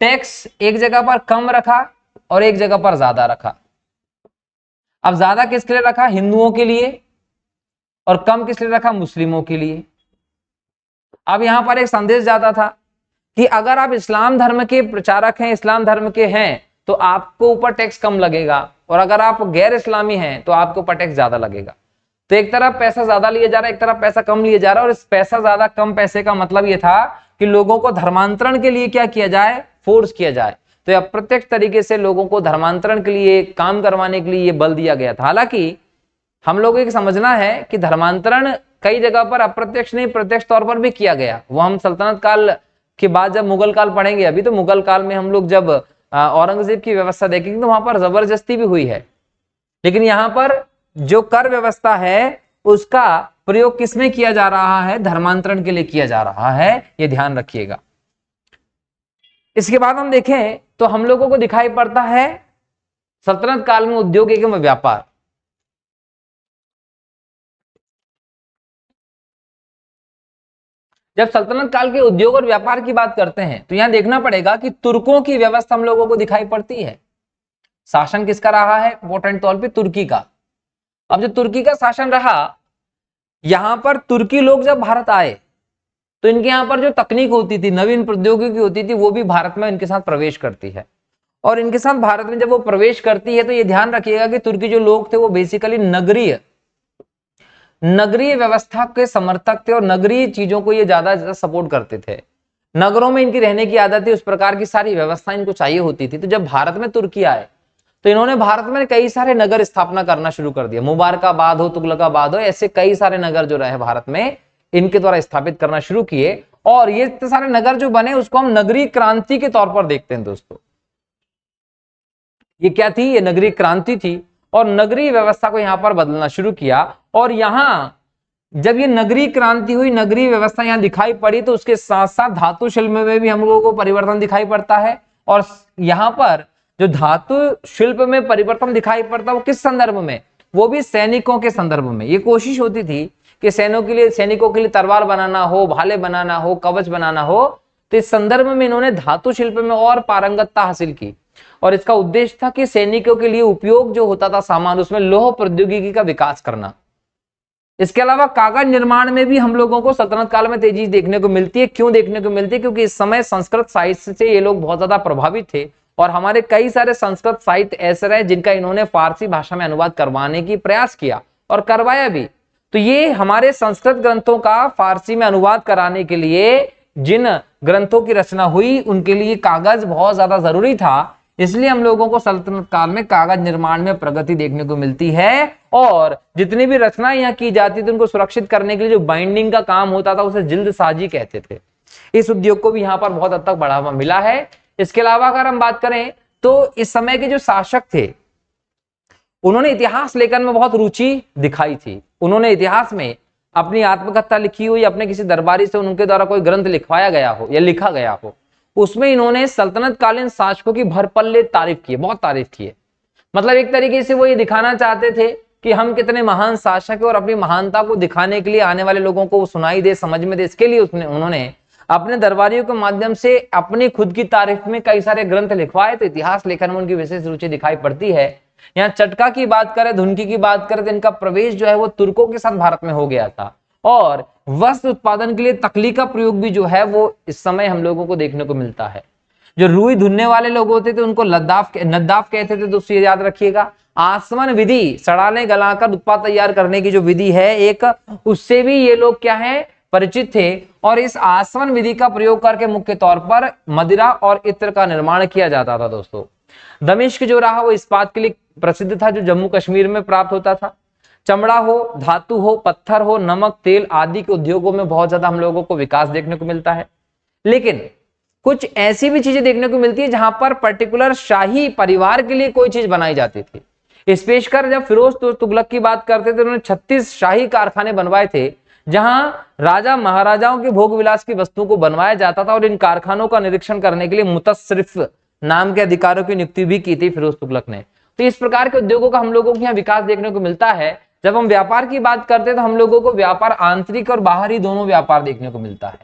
टैक्स एक जगह पर कम रखा और एक जगह पर ज्यादा रखा। अब ज्यादा किसके लिए रखा, हिंदुओं के लिए, और कम किस लिए रखा, मुस्लिमों के लिए। अब यहां पर एक संदेश जाता था कि अगर आप इस्लाम धर्म के प्रचारक हैं, इस्लाम धर्म के हैं, तो आपको ऊपर टैक्स कम लगेगा, और अगर आप गैर इस्लामी हैं तो आपको ऊपर टैक्स ज्यादा लगेगा। तो एक तरफ पैसा ज्यादा लिया जा रहा है, एक तरफ पैसा कम लिया जा रहा है, और इस पैसा ज्यादा कम पैसे का मतलब यह था कि लोगों को धर्मांतरण के लिए क्या किया जाए, फोर्स किया जाए। तो अप्रत्यक्ष तरीके से लोगों को धर्मांतरण के लिए, काम करवाने के लिए यह बल दिया गया था। हालांकि हम लोगों को समझना है कि धर्मांतरण कई जगह पर अप्रत्यक्ष नहीं प्रत्यक्ष तौर पर भी किया गया। वो हम सल्तनत काल के बाद जब मुगल काल पढ़ेंगे, अभी तो मुगल काल में हम लोग जब औरंगजेब की व्यवस्था देखेंगे तो वहां पर जबरदस्ती भी हुई है। लेकिन यहां पर जो कर व्यवस्था है उसका प्रयोग किसमें किया जा रहा है, धर्मांतरण के लिए किया जा रहा है, ये ध्यान रखिएगा। इसके बाद हम देखें तो हम लोगों को दिखाई पड़ता है सल्तनत काल में उद्योग एवं व्यापार। जब सल्तनत काल के उद्योग और व्यापार की बात करते हैं तो यहां देखना पड़ेगा कि तुर्कों की व्यवस्था हम लोगों को दिखाई पड़ती है। शासन किसका रहा है, इंपॉर्टेंट तौर पे तुर्की का। अब जो तुर्की का शासन रहा, यहां पर तुर्की लोग जब भारत आए तो इनके यहां पर जो तकनीक होती थी, नवीन प्रौद्योगिकी होती थी, वो भी भारत में इनके साथ प्रवेश करती है। और इनके साथ भारत में जब वो प्रवेश करती है तो ये ध्यान रखिएगा कि तुर्की जो लोग थे वो बेसिकली नगरीय व्यवस्था के समर्थक थे और नगरीय चीजों को ये ज्यादा सपोर्ट करते थे। नगरों में इनकी रहने की आदत थी, उस प्रकार की सारी व्यवस्था इनको चाहिए होती थी। तो जब भारत में तुर्की आए तो इन्होंने भारत में कई सारे नगर स्थापना करना शुरू कर दिया। मुबारकाबाद हो, तुगलकाबाद हो, ऐसे कई सारे नगर जो रहे भारत में इनके द्वारा स्थापित करना शुरू किए। और ये सारे नगर जो बने उसको हम नगरीय क्रांति के तौर पर देखते हैं दोस्तों। ये क्या थी, ये नगरीय क्रांति थी और नगरीय व्यवस्था को यहां पर बदलना शुरू किया। और यहां जब ये नगरीय क्रांति हुई, नगरीय व्यवस्था यहां दिखाई पड़ी, तो उसके साथ साथ धातु शिल्प में भी हम लोगों को परिवर्तन दिखाई पड़ता है। और यहां पर जो धातु शिल्प में परिवर्तन दिखाई पड़ता है वो किस संदर्भ में, वो भी सैनिकों के संदर्भ में। ये कोशिश होती थी कि सैनिकों के लिए तलवार बनाना हो, भाले बनाना हो, कवच बनाना हो, तो इस संदर्भ में इन्होंने धातु शिल्प में और पारंगतता हासिल की। और इसका उद्देश्य था कि सैनिकों के लिए उपयोग जो होता था सामान, उसमें लौह प्रौद्योगिकी का विकास करना। इसके अलावा कागज निर्माण में भी हम लोगों को सल्तनत काल में तेजी देखने को मिलती है। क्यों देखने को मिलती है, क्योंकि इस समय संस्कृत साहित्य से ये लोग बहुत ज्यादा प्रभावित थे और हमारे कई सारे संस्कृत साहित्य ऐसे रहे जिनका इन्होंने फारसी भाषा में अनुवाद करवाने की प्रयास किया और करवाया भी। तो ये हमारे संस्कृत ग्रंथों का फारसी में अनुवाद कराने के लिए जिन ग्रंथों की रचना हुई उनके लिए कागज बहुत ज्यादा जरूरी था। इसलिए हम लोगों को सल्तनत काल में कागज निर्माण में प्रगति देखने को मिलती है। और जितनी भी रचना यहाँ की जाती थी उनको सुरक्षित करने के लिए जो बाइंडिंग का काम होता था उसे जिल्दसाजी कहते थे। इस उद्योग को भी यहाँ पर बहुत हद तक बढ़ावा मिला है। इसके अलावा अगर हम बात करें तो इस समय के जो शासक थे उन्होंने इतिहास लेखन में बहुत रुचि दिखाई थी। उन्होंने इतिहास में अपनी आत्मकथा लिखी हो या अपने किसी दरबारी से उनके द्वारा कोई ग्रंथ लिखवाया गया हो या लिखा गया हो, उसमें इन्होंने सल्तनत कालीन शासकों की भरपल्ले तारीफ की है, बहुत तारीफ की है। मतलब एक तरीके से वो ये दिखाना चाहते थे कि हम कितने महान शासक हैं और अपनी महानता को दिखाने के लिए आने वाले लोगों को वो सुनाई दे, समझ में दे, इसके लिए उन्होंने अपने दरबारियों के माध्यम से अपनी खुद की तारीफ में कई सारे ग्रंथ लिखवाए। तो इतिहास लेखन में उनकी विशेष रुचि दिखाई पड़ती है। यहाँ चटका की बात करें, धुनकी की बात करें, तो इनका प्रवेश जो है वो तुर्कों के साथ भारत में हो गया था। और वस्त्र उत्पादन के लिए तकली का प्रयोग भी जो है वो इस समय हम लोगों को देखने को मिलता है। जो रुई धुनने वाले लोग होते थे उनको नद्दाफ कहते थे। दोस्तों ये याद रखिएगा। आसवन विधि, सड़ाने गलाकर उत्पाद तैयार करने की जो विधि है एक, उससे भी ये लोग क्या है, परिचित थे। और इस आसवन विधि का प्रयोग करके मुख्य तौर पर मदिरा और इत्र का निर्माण किया जाता था। दोस्तों दमिश्क जो रहा वो इस्पात के लिए प्रसिद्ध था, जो जम्मू कश्मीर में प्राप्त होता था। चमड़ा हो, धातु हो, पत्थर हो, नमक, तेल आदि के उद्योगों में बहुत ज्यादा हम लोगों को विकास देखने को मिलता है। लेकिन कुछ ऐसी भी चीजें देखने को मिलती है जहां पर पर्टिकुलर शाही परिवार के लिए कोई चीज बनाई जाती थी। इस पेशकर जब फिरोज तुगलक की बात करते थे, उन्होंने 36 शाही कारखाने बनवाए थे जहां राजा महाराजाओं के भोग विलास की वस्तुओं को बनवाया जाता था, और इन कारखानों का निरीक्षण करने के लिए मुतस्सिफ नाम के अधिकारियों की नियुक्ति भी की थी फिरोज तुगलक ने। तो इस प्रकार के उद्योगों का हम लोगों को यहाँ विकास देखने को मिलता है। जब हम व्यापार की बात करते हैं तो हम लोगों को व्यापार आंतरिक और बाहरी दोनों व्यापार देखने को मिलता है।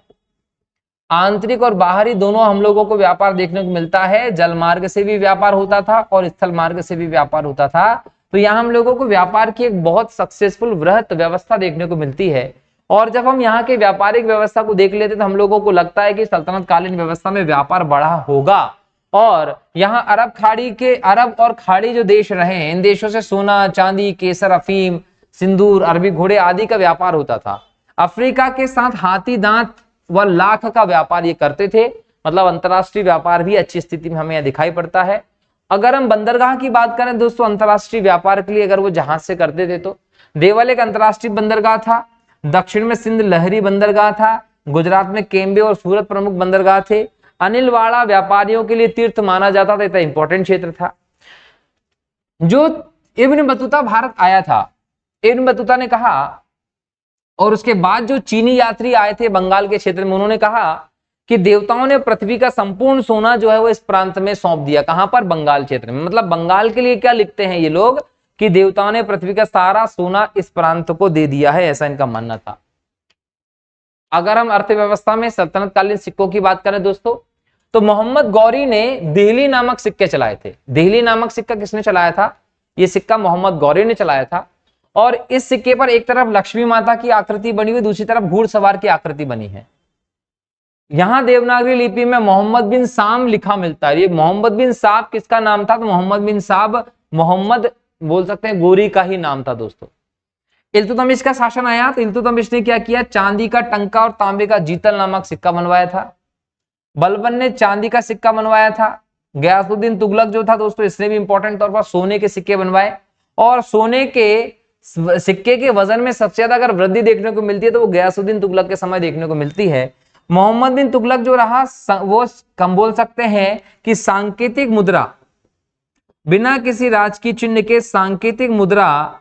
आंतरिक और बाहरी दोनों हम लोगों को व्यापार देखने को मिलता है। जल मार्ग से भी व्यापार होता था और स्थल मार्ग से भी व्यापार होता था। तो यहाँ हम लोगों को व्यापार की एक बहुत सक्सेसफुल वृहत व्यवस्था देखने को मिलती है। और जब हम यहाँ के व्यापारिक व्यवस्था को देख लेते तो हम लोगों को लगता है कि सल्तनत कालीन व्यवस्था में व्यापार बढ़ा होगा। और यहाँ अरब और खाड़ी जो देश रहे हैं, इन देशों से सोना, चांदी, केसर, अफीम, सिंदूर, अरबी घोड़े आदि का व्यापार होता था। अफ्रीका के साथ हाथी दांत व लाख का व्यापार ये करते थे। मतलब अंतरराष्ट्रीय व्यापार भी अच्छी स्थिति में हमें यहाँ दिखाई पड़ता है। अगर हम बंदरगाह की बात करें दोस्तों, अंतरराष्ट्रीय व्यापार के लिए अगर वो जहाज से करते थे तो देवल एक अंतरराष्ट्रीय बंदरगाह था। दक्षिण में सिंध लहरी बंदरगाह था। गुजरात में केम्बे और सूरत प्रमुख बंदरगाह थे। अनिलवाड़ा व्यापारियों के लिए तीर्थ माना जाता था, इतना इंपॉर्टेंट क्षेत्र था। जो इब्न बतूता भारत आया था, इब्न बतूता ने कहा, और उसके बाद जो चीनी यात्री आए थे बंगाल के क्षेत्र में, उन्होंने कहा कि देवताओं ने पृथ्वी का संपूर्ण सोना जो है वो इस प्रांत में सौंप दिया। कहां पर? बंगाल क्षेत्र में। मतलब बंगाल के लिए क्या लिखते हैं ये लोग कि देवताओं ने पृथ्वी का सारा सोना इस प्रांत को दे दिया है, ऐसा इनका मानना था। अगर हम अर्थव्यवस्था में सल्तनत कालीन सिक्कों की बात करें दोस्तों, तो मोहम्मद गौरी ने देहली नामक सिक्के चलाए थे। देहली नामक सिक्का किसने चलाया था? ये सिक्का मोहम्मद गौरी ने चलाया था। और इस सिक्के पर एक तरफ लक्ष्मी माता की आकृति बनी हुई, दूसरी तरफ घुड़सवार की आकृति बनी है। यहां देवनागरी लिपि में मोहम्मद बिन साम लिखा मिलता है। ये मोहम्मद बिन साब किसका नाम था? तो मोहम्मद बिन साब मोहम्मद बोल सकते हैं गोरी का ही नाम था दोस्तों। इल्तुतमिश का शासन आया तो इल्तुतमिश ने क्या किया? चांदी का टंका और तांबे का जीतल नामक सिक्का बनवाया था। बलबन ने चांदी का सिक्का बनवाया था। गयासुद्दीन तुगलक जो था दोस्तों, इसने भी इंपॉर्टेंट तौर पर सोने के सिक्के बनवाए। और सोने के सिक्के के वजन में सबसे ज्यादा अगर वृद्धि देखने को मिलती है तो वो गयासुद्दीन तुगलक के समय देखने को मिलती है। मोहम्मद बिन तुगलक जो रहा वो कम बोल सकते हैं कि सांकेतिक मुद्रा, बिना किसी राजकीय चिन्ह के सांकेतिक मुद्रा,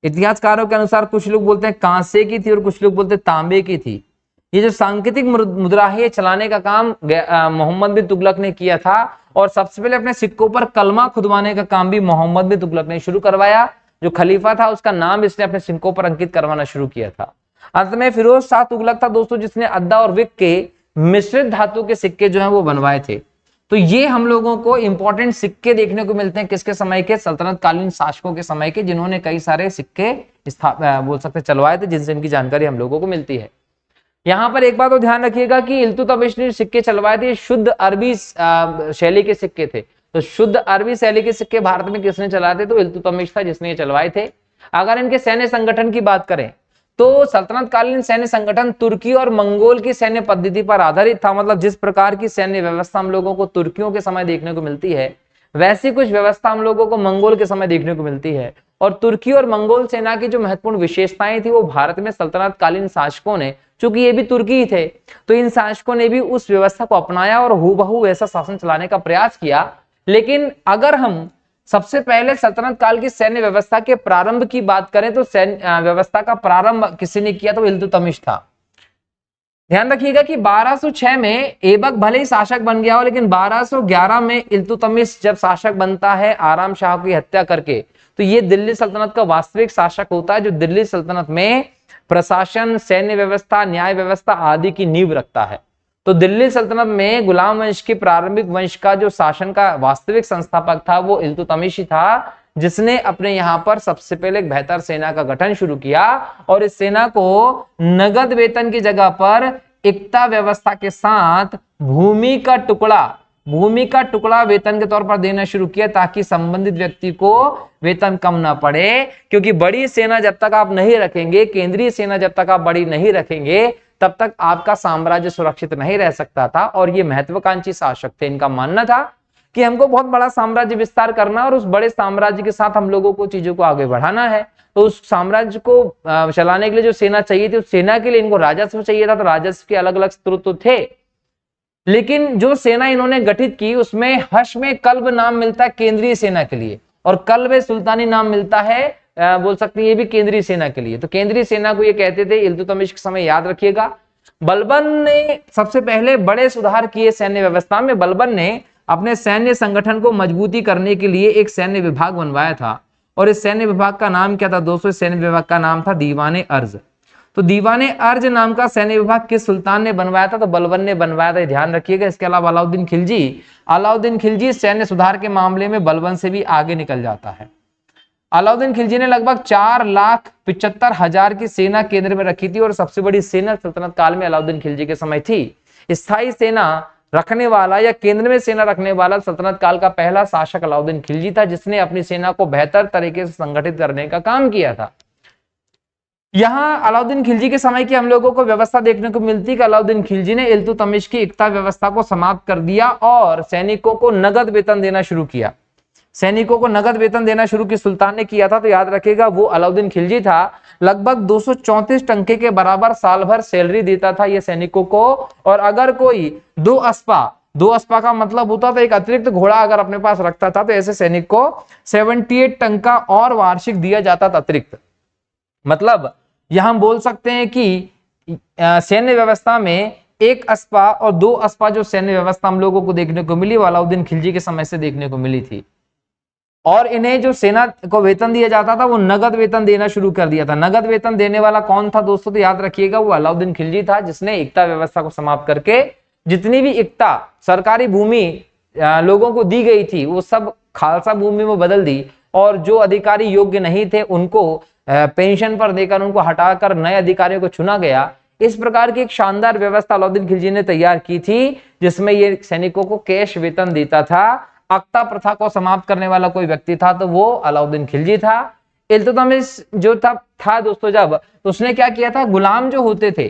इतिहासकारों के अनुसार कुछ लोग बोलते हैं कांसे की थी और कुछ लोग बोलते हैं तांबे की थी। ये जो सांकेतिक मुद्रा है ये चलाने का काम मोहम्मद बिन तुगलक ने किया था। और सबसे पहले अपने सिक्कों पर कलमा खुदवाने का काम भी मोहम्मद बिन तुगलक ने शुरू करवाया। जो खलीफा था उसका नाम इसने अपने सिक्कों पर अंकित करवाना शुरू किया था। अंत में फिरोज शाह तुगलक था दोस्तों, जिसने अद्दा और विक के मिश्रित धातु के सिक्के जो हैं वो बनवाए थे। तो ये हम लोगों को इंपॉर्टेंट सिक्के देखने को मिलते हैं किसके समय के? सल्तनत कालीन शासकों के समय के, जिन्होंने कई सारे सिक्के बोल सकते चलवाए थे, जिनसे इनकी जानकारी हम लोगों को मिलती है। यहाँ पर एक बात तो ध्यान रखिएगा कि इल्तुतमिश ने सिक्के चलवाए थे शुद्ध अरबी शैली के सिक्के थे। तो शुद्ध अरबी शैली के सिक्के भारत में किसने चलाए थे? तो इल्तुतमिश था जिसने ये चलवाए थे। अगर इनके सैन्य संगठन की बात करें तो सल्तनत कालीन सैन्य संगठन तुर्की और मंगोल की सैन्य पद्धति पर आधारित था। मतलब जिस प्रकार की सैन्य व्यवस्था हम लोगों को तुर्कियों के समय देखने को मिलती है, वैसी कुछ व्यवस्था हम लोगों को मंगोल के समय देखने को मिलती है। और तुर्की और मंगोल सेना की जो महत्वपूर्ण विशेषताएं थी वो भारत में सल्तनत कालीन शासकों ने, चूंकि ये भी तुर्की ही थे, तो इन शासकों ने भी उस व्यवस्था को अपनाया और हूबहू वैसा शासन चलाने का प्रयास किया। लेकिन अगर हम सबसे पहले सल्तनत काल की सैन्य व्यवस्था के प्रारंभ की बात करें तो सैन्य व्यवस्था का प्रारंभ किसी ने किया? तो इल्तुतमिश था। ध्यान रखिएगा कि 1206 में ऐबक भले ही शासक बन गया हो, लेकिन 1211 में इल्तुतमिश जब शासक बनता है आराम शाह की हत्या करके, तो ये दिल्ली सल्तनत का वास्तविक शासक होता है, जो दिल्ली सल्तनत में प्रशासन, सैन्य व्यवस्था, न्याय व्यवस्था आदि की नींव रखता है। तो दिल्ली सल्तनत में गुलाम वंश की प्रारंभिक वंश का जो शासन का वास्तविक संस्थापक था वो इल्तुतमिश ही था, जिसने अपने यहाँ पर सबसे पहले एक बेहतर सेना का गठन शुरू किया। और इस सेना को नगद वेतन की जगह पर एकता व्यवस्था के साथ भूमि का टुकड़ा वेतन के तौर पर देना शुरू किया, ताकि संबंधित व्यक्ति को वेतन कम ना पड़े। क्योंकि बड़ी सेना जब तक आप नहीं रखेंगे, केंद्रीय सेना जब तक आप बड़ी नहीं रखेंगे, तब तक आपका साम्राज्य सुरक्षित नहीं रह सकता था। और ये महत्वाकांक्षी शासक थे। इनका मानना था कि हमको बहुत बड़ा साम्राज्य विस्तार करना और उस बड़े साम्राज्य के साथ हम लोगों को चीजों को आगे बढ़ाना है। तो उस साम्राज्य को चलाने के लिए जो सेना चाहिए थी, उस सेना के लिए इनको राजस्व चाहिए था। तो राजस्व के अलग अलग स्रोत तो थे, लेकिन जो सेना इन्होंने गठित की उसमें हश्म कल्ब नाम मिलता है केंद्रीय सेना के लिए, और कल्ब सुल्तानी नाम मिलता है बोल सकते हैं ये भी केंद्रीय सेना के लिए। तो केंद्रीय सेना को ये कहते थे इल्तुतमिश के समय, याद रखिएगा। बलबन ने सबसे पहले बड़े सुधार किए सैन्य व्यवस्था में। बलबन ने अपने सैन्य संगठन को मजबूती करने के लिए एक सैन्य विभाग बनवाया था, और इस सैन्य विभाग का नाम क्या था दोस्तों? सैन्य विभाग का नाम था दीवाने अर्ज। तो दीवाने अर्ज नाम का सैन्य विभाग किस सुल्तान ने बनवाया था? तो बलबन ने बनवाया था, ध्यान रखिएगा। इसके अलावा अलाउद्दीन खिलजी सैन्य सुधार के मामले में बलबन से भी आगे निकल जाता है। अलाउद्दीन खिलजी ने लगभग 4,75,000 की सेना केंद्र में रखी थी, और सबसे बड़ी सेना सल्तनत काल में अलाउद्दीन खिलजी के समय थी। स्थायी सेना रखने वाला या केंद्र में सेना रखने वाला सल्तनत काल का पहला शासक अलाउद्दीन खिलजी था, जिसने अपनी सेना को बेहतर तरीके से संगठित करने का काम किया था। यहाँ अलाउद्दीन खिलजी के समय की हम लोगों को व्यवस्था देखने को मिलती है कि अलाउद्दीन खिलजी ने इल्तुतमिश की इक्ता व्यवस्था को समाप्त कर दिया और सैनिकों को नगद वेतन देना शुरू किया। सैनिकों को नगद वेतन देना शुरू की सुल्तान ने किया था, तो याद रखिएगा वो अलाउद्दीन खिलजी था। लगभग 234 टंके के बराबर साल भर सैलरी देता था ये सैनिकों को। और अगर कोई दो अस्पा का मतलब होता था एक अतिरिक्त घोड़ा अगर अपने पास रखता था, तो ऐसे सैनिक को 78 टंका और वार्षिक दिया जाता था अतिरिक्त। मतलब यहां हम बोल सकते हैं कि सैन्य व्यवस्था में एक अस्पा और दो अस्पा जो सैन्य व्यवस्था हम लोगों को देखने को मिली, वो अलाउद्दीन खिलजी के समय से देखने को मिली थी। और इन्हें जो सेना को वेतन दिया जाता था वो नगद वेतन देना शुरू कर दिया था। नगद वेतन देने वाला कौन था दोस्तों? तो याद रखिएगा वो अलाउद्दीन खिलजी था, जिसने एकता व्यवस्था को समाप्त करके जितनी भी एकता सरकारी भूमि लोगों को दी गई थी वो सब खालसा भूमि में बदल दी, और जो अधिकारी योग्य नहीं थे उनको पेंशन पर देकर उनको हटाकर नए अधिकारियों को चुना गया। इस प्रकार की एक शानदार व्यवस्था अलाउद्दीन खिलजी ने तैयार की थी, जिसमें ये सैनिकों को कैश वेतन देता था। अक्ता प्रथा को समाप्त करने वाला कोई व्यक्ति था तो वो अलाउद्दीन खिलजी था। इल्तुतमिश जो था दोस्तों, जब तो उसने क्या किया था, गुलाम जो होते थे,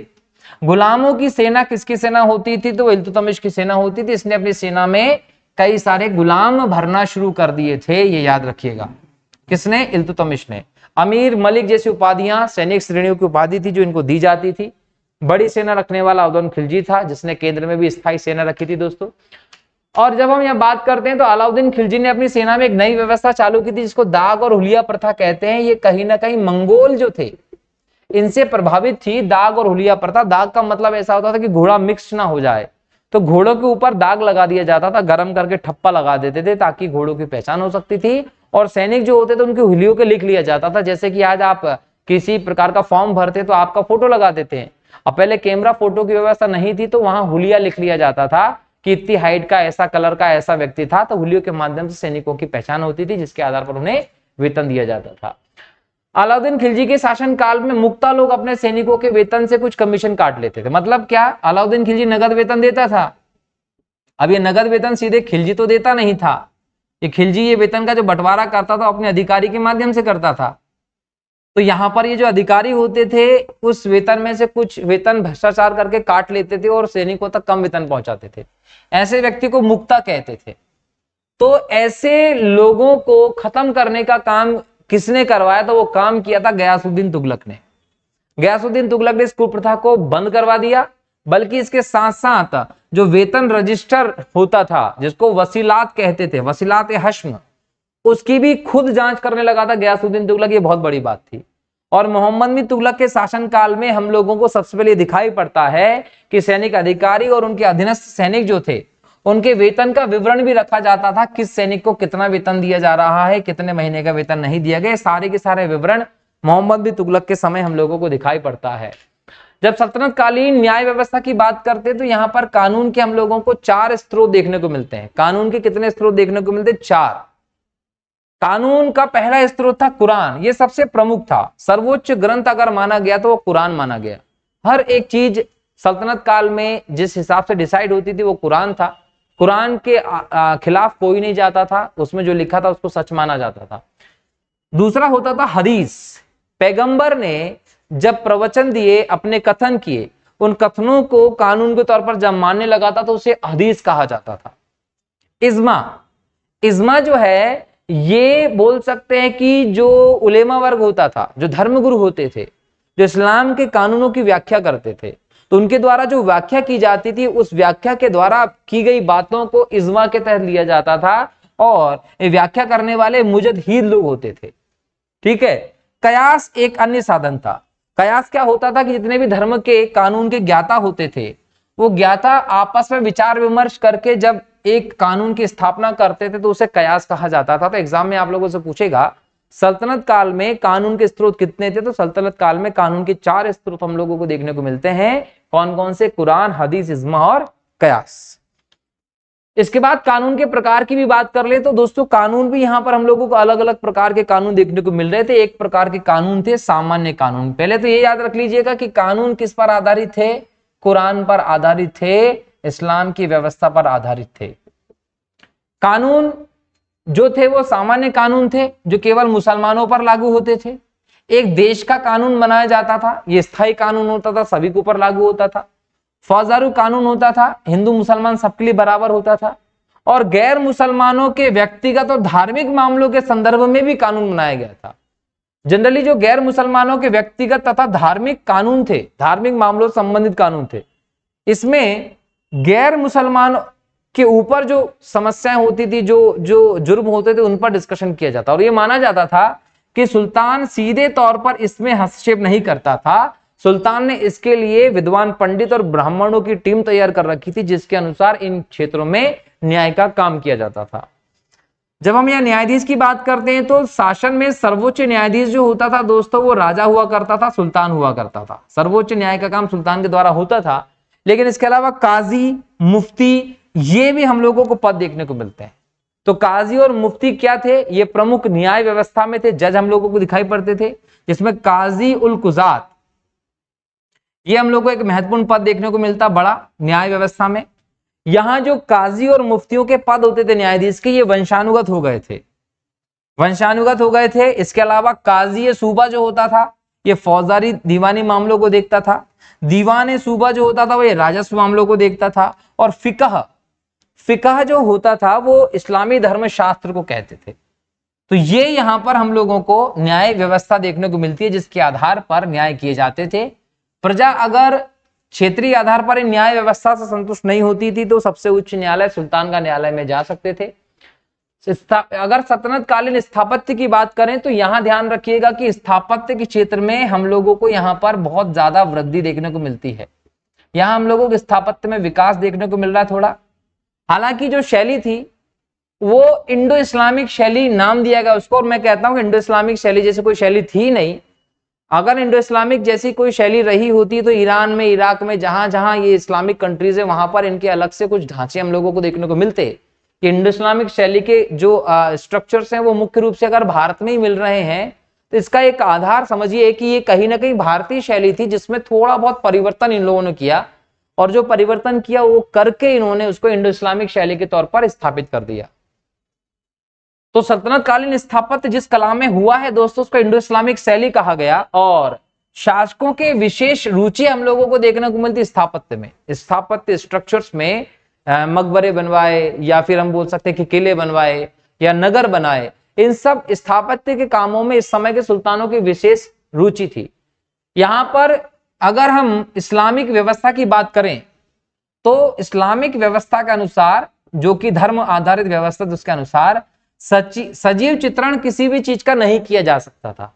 गुलामों की सेना किसकी सेना होती थी? तो इल्तुतमिश की सेना होती थी। इसने अपनी सेना में कई सारे गुलाम भरना शुरू कर दिए थे, ये याद रखिएगा। किसने? इल्तुतमिश ने। अमीर, मलिक जैसी उपाधियां सैनिक श्रेणियों की उपाधि थी जो इनको दी जाती थी। बड़ी सेना रखने वाला अलाउद्दीन खिलजी था, जिसने केंद्र में भी स्थायी सेना रखी थी दोस्तों। और जब हम यहाँ बात करते हैं तो अलाउद्दीन खिलजी ने अपनी सेना में एक नई व्यवस्था चालू की थी, जिसको दाग और हुलिया प्रथा कहते हैं। ये कहीं ना कहीं मंगोल जो थे इनसे प्रभावित थी, दाग और हुलिया प्रथा। दाग का मतलब ऐसा होता था कि घोड़ा मिक्स ना हो जाए, तो घोड़ों के ऊपर दाग लगा दिया जाता था, गर्म करके ठप्पा लगा देते थे ताकि घोड़ों की पहचान हो सकती थी। और सैनिक जो होते थे उनके हुलियों के लिख लिया जाता था। जैसे कि आज आप किसी प्रकार का फॉर्म भरते तो आपका फोटो लगा देते हैं, अब पहले कैमरा फोटो की व्यवस्था नहीं थी तो वहां हुलिया लिख लिया जाता था कि इतनी हाइट का, ऐसा कलर का, ऐसा व्यक्ति था। तो हुलियों के माध्यम से सैनिकों की पहचान होती थी, जिसके आधार पर उन्हें वेतन दिया जाता था। अलाउद्दीन खिलजी के शासन काल में मुक्ता लोग अपने सैनिकों के वेतन से कुछ कमीशन काट लेते थे। मतलब क्या? अलाउद्दीन खिलजी नगद वेतन देता था। अब ये नगद वेतन सीधे खिलजी तो देता नहीं था, ये खिलजी ये वेतन का जो बंटवारा करता था अपने अधिकारी के माध्यम से करता था। तो यहाँ पर ये जो अधिकारी होते थे उस वेतन में से कुछ वेतन भ्रष्टाचार करके काट लेते थे और सैनिकों तक कम वेतन पहुंचाते थे। ऐसे व्यक्ति को मुक्ता कहते थे। तो ऐसे लोगों को खत्म करने का काम किसने करवाया? तो वो काम किया था गयासुद्दीन तुगलक ने। गयासुद्दीन तुगलक ने इस कुप्रथा को बंद करवा दिया, बल्कि इसके साथ साथ जो वेतन रजिस्टर होता था, जिसको वसीलात कहते थे, वसीलात हश्म, उसकी भी खुद जांच करने लगा था गयासुद्दीन तुगलक। ये बहुत बड़ी बात थी। और मोहम्मद बिन तुगलक के शासनकाल में हम लोगों को सबसे पहले दिखाई पड़ता है कि सैनिक अधिकारी और उनके अधीनस्थ सैनिक जो थे उनके वेतन का विवरण भी रखा जाता था। किस सैनिक को कितना वेतन दिया जा रहा है, कितने महीने का वेतन नहीं दिया गया, सारे के सारे विवरण मोहम्मद बिन तुगलक के समय हम लोगों को दिखाई पड़ता है। जब सल्तनत कालीन न्याय व्यवस्था की बात करते हैं तो यहाँ पर कानून के हम लोगों को 4 स्रोत देखने को मिलते हैं। कानून के कितने स्रोत देखने को मिलते हैं? 4। कानून का पहला स्रोत था कुरान। ये सबसे प्रमुख था। सर्वोच्च ग्रंथ अगर माना गया तो वो कुरान माना गया। हर एक चीज सल्तनत काल में जिस हिसाब से डिसाइड होती थी वो कुरान था। कुरान के खिलाफ कोई नहीं जाता था, उसमें जो लिखा था उसको सच माना जाता था। दूसरा होता था हदीस। पैगंबर ने जब प्रवचन दिए, अपने कथन किए, उन कथनों को कानून के तौर पर जब मानने लगा था तो उसे हदीस कहा जाता था। इज्मा जो है ये बोल सकते हैं कि जो उलेमा वर्ग होता था, जो धर्मगुरु होते थे, जो इस्लाम के कानूनों की व्याख्या करते थे, तो उनके द्वारा जो व्याख्या की जाती थी उस व्याख्या के द्वारा की गई बातों को इज्मा के तहत लिया जाता था और ये व्याख्या करने वाले मुजतहिद लोग होते थे। ठीक है। कयास एक अन्य साधन था। कयास क्या होता था कि जितने भी धर्म के कानून के ज्ञाता होते थे, वो ज्ञाता आपस में विचार विमर्श करके जब एक कानून की स्थापना करते थे तो उसे कयास कहा जाता था। तो एग्जाम में आप लोगों से पूछेगा सल्तनत काल में कानून के स्रोत कितने थे, तो सल्तनत काल में कानून के 4 स्रोत हम लोगों को देखने को मिलते हैं। कौन कौन से? कुरान, हदीस, इज्मा और कयास। इसके बाद कानून के प्रकार की भी बात कर ले तो दोस्तों कानून भी यहां पर हम लोगों को अलग अलग प्रकार के कानून देखने को मिल रहे थे। एक प्रकार के कानून थे सामान्य कानून। पहले तो ये याद रख लीजिएगा कि कानून किस पर आधारित थे? कुरान पर आधारित थे, इस्लाम की व्यवस्था पर आधारित थे। कानून जो थे वो सामान्य कानून थे जो केवल मुसलमानों पर लागू होते थे। एक देश का कानून बनाया जाता था, ये स्थायी कानून होता था, सभी के ऊपर लागू होता था। फौजदारी कानून होता था, हिंदू मुसलमान सबके लिए बराबर होता था। और गैर मुसलमानों के व्यक्तिगत और धार्मिक मामलों के संदर्भ में भी कानून बनाया गया था। जनरली जो गैर मुसलमानों के व्यक्तिगत तथा धार्मिक कानून थे, धार्मिक मामलों से संबंधित कानून थे, इसमें गैर मुसलमान के ऊपर जो समस्याएं होती थी, जो जुर्म होते थे, उन पर डिस्कशन किया जाता। और ये माना जाता था कि सुल्तान सीधे तौर पर इसमें हस्तक्षेप नहीं करता था। सुल्तान ने इसके लिए विद्वान पंडित और ब्राह्मणों की टीम तैयार कर रखी थी, जिसके अनुसार इन क्षेत्रों में न्याय का काम किया जाता था। जब हम यहाँ न्यायाधीश की बात करते हैं तो शासन में सर्वोच्च न्यायाधीश जो होता था दोस्तों, वो राजा हुआ करता था, सुल्तान हुआ करता था। सर्वोच्च न्याय का काम सुल्तान के द्वारा होता था। लेकिन इसके अलावा काजी, मुफ्ती, ये भी हम लोगों को पद देखने को मिलते हैं। तो काजी और मुफ्ती क्या थे? ये प्रमुख न्याय व्यवस्था में थे। जज हम लोगों को दिखाई पड़ते थे, जिसमें काजी उल कुजात, ये हम लोग को एक महत्वपूर्ण पद देखने को मिलता बड़ा न्याय व्यवस्था में। यहां जो काजी और मुफ्तियों के पद होते थे न्यायाधीश के, ये वंशानुगत हो गए थे, वंशानुगत हो गए थे। इसके अलावा काजी सूबा जो होता था, ये फौजदारी दीवानी मामलों को देखता था। दीवान सूबा जो होता था वो ये राजस्व मामलों को देखता था। और फिकह जो होता था वो इस्लामी धर्मशास्त्र को कहते थे। तो ये यहां पर हम लोगों को न्याय व्यवस्था देखने को मिलती है, जिसके आधार पर न्याय किए जाते थे। प्रजा अगर क्षेत्रीय आधार पर न्याय व्यवस्था से संतुष्ट नहीं होती थी तो सबसे उच्च न्यायालय सुल्तान का न्यायालय में जा सकते थे। अगर सल्तनत कालीन स्थापत्य की बात करें तो यहां ध्यान रखिएगा कि स्थापत्य के क्षेत्र में हम लोगों को यहां पर बहुत ज्यादा वृद्धि देखने को मिलती है। यहां हम लोगों को स्थापत्य में विकास देखने को मिल रहा है थोड़ा। हालांकि जो शैली थी वो इंडो इस्लामिक शैली नाम दिया गया उसको, और मैं कहता हूं इंडो इस्लामिक शैली जैसे कोई शैली थी नहीं। अगर इंडो इस्लामिक जैसी कोई शैली रही होती तो ईरान में, इराक में, जहां जहां ये इस्लामिक कंट्रीज है वहां पर इनके अलग से कुछ ढांचे हम लोगों को देखने को मिलते। कि इंडो इस्लामिक शैली के जो स्ट्रक्चर्स हैं वो मुख्य रूप से अगर भारत में ही मिल रहे हैं तो इसका एक आधार समझिए कि ये कहीं ना कहीं भारतीय शैली थी, जिसमें थोड़ा बहुत परिवर्तन इन लोगों ने किया, और जो परिवर्तन किया वो करके इन्होंने उसको इंडो इस्लामिक शैली के तौर पर स्थापित कर दिया। तो सल्तनत कालीन स्थापत्य जिस कला में हुआ है दोस्तों, उसको इंडो इस्लामिक शैली कहा गया। और शासकों के विशेष रुचि हम लोगों को देखने को मिलती स्थापत्य में। स्थापत्य स्ट्रक्चर्स में मकबरे बनवाए, या फिर हम बोल सकते हैं कि किले बनवाए या नगर बनाए, इन सब स्थापत्य के कामों में इस समय के सुल्तानों की विशेष रुचि थी। यहां पर अगर हम इस्लामिक व्यवस्था की बात करें तो इस्लामिक व्यवस्था के अनुसार, जो कि धर्म आधारित व्यवस्था, उसके अनुसार सजीव चित्रण किसी भी चीज का नहीं किया जा सकता था।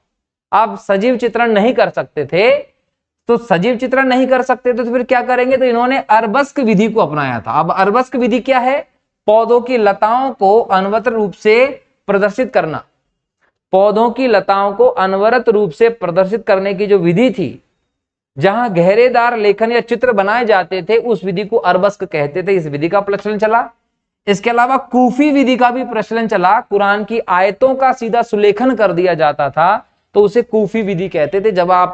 अब सजीव चित्रण नहीं कर सकते थे, तो सजीव चित्रण नहीं कर सकते थे तो फिर क्या करेंगे? तो इन्होंने अरबस्क विधि को अपनाया था। अब अरबस्क विधि क्या है? पौधों की लताओं को अनवरत रूप से प्रदर्शित करना। पौधों की लताओं को अनवरत रूप से प्रदर्शित करने की जो विधि थी, जहां गहरेदार लेखन या चित्र बनाए जाते थे, उस विधि को अरबस्क कहते थे। इस विधि का प्रचलन चला। इसके अलावा कूफी विधि का भी प्रचलन चला। कुरान की आयतों का सीधा सुलेखन कर दिया जाता था, तो उसे कूफी विधि कहते थे। जब आप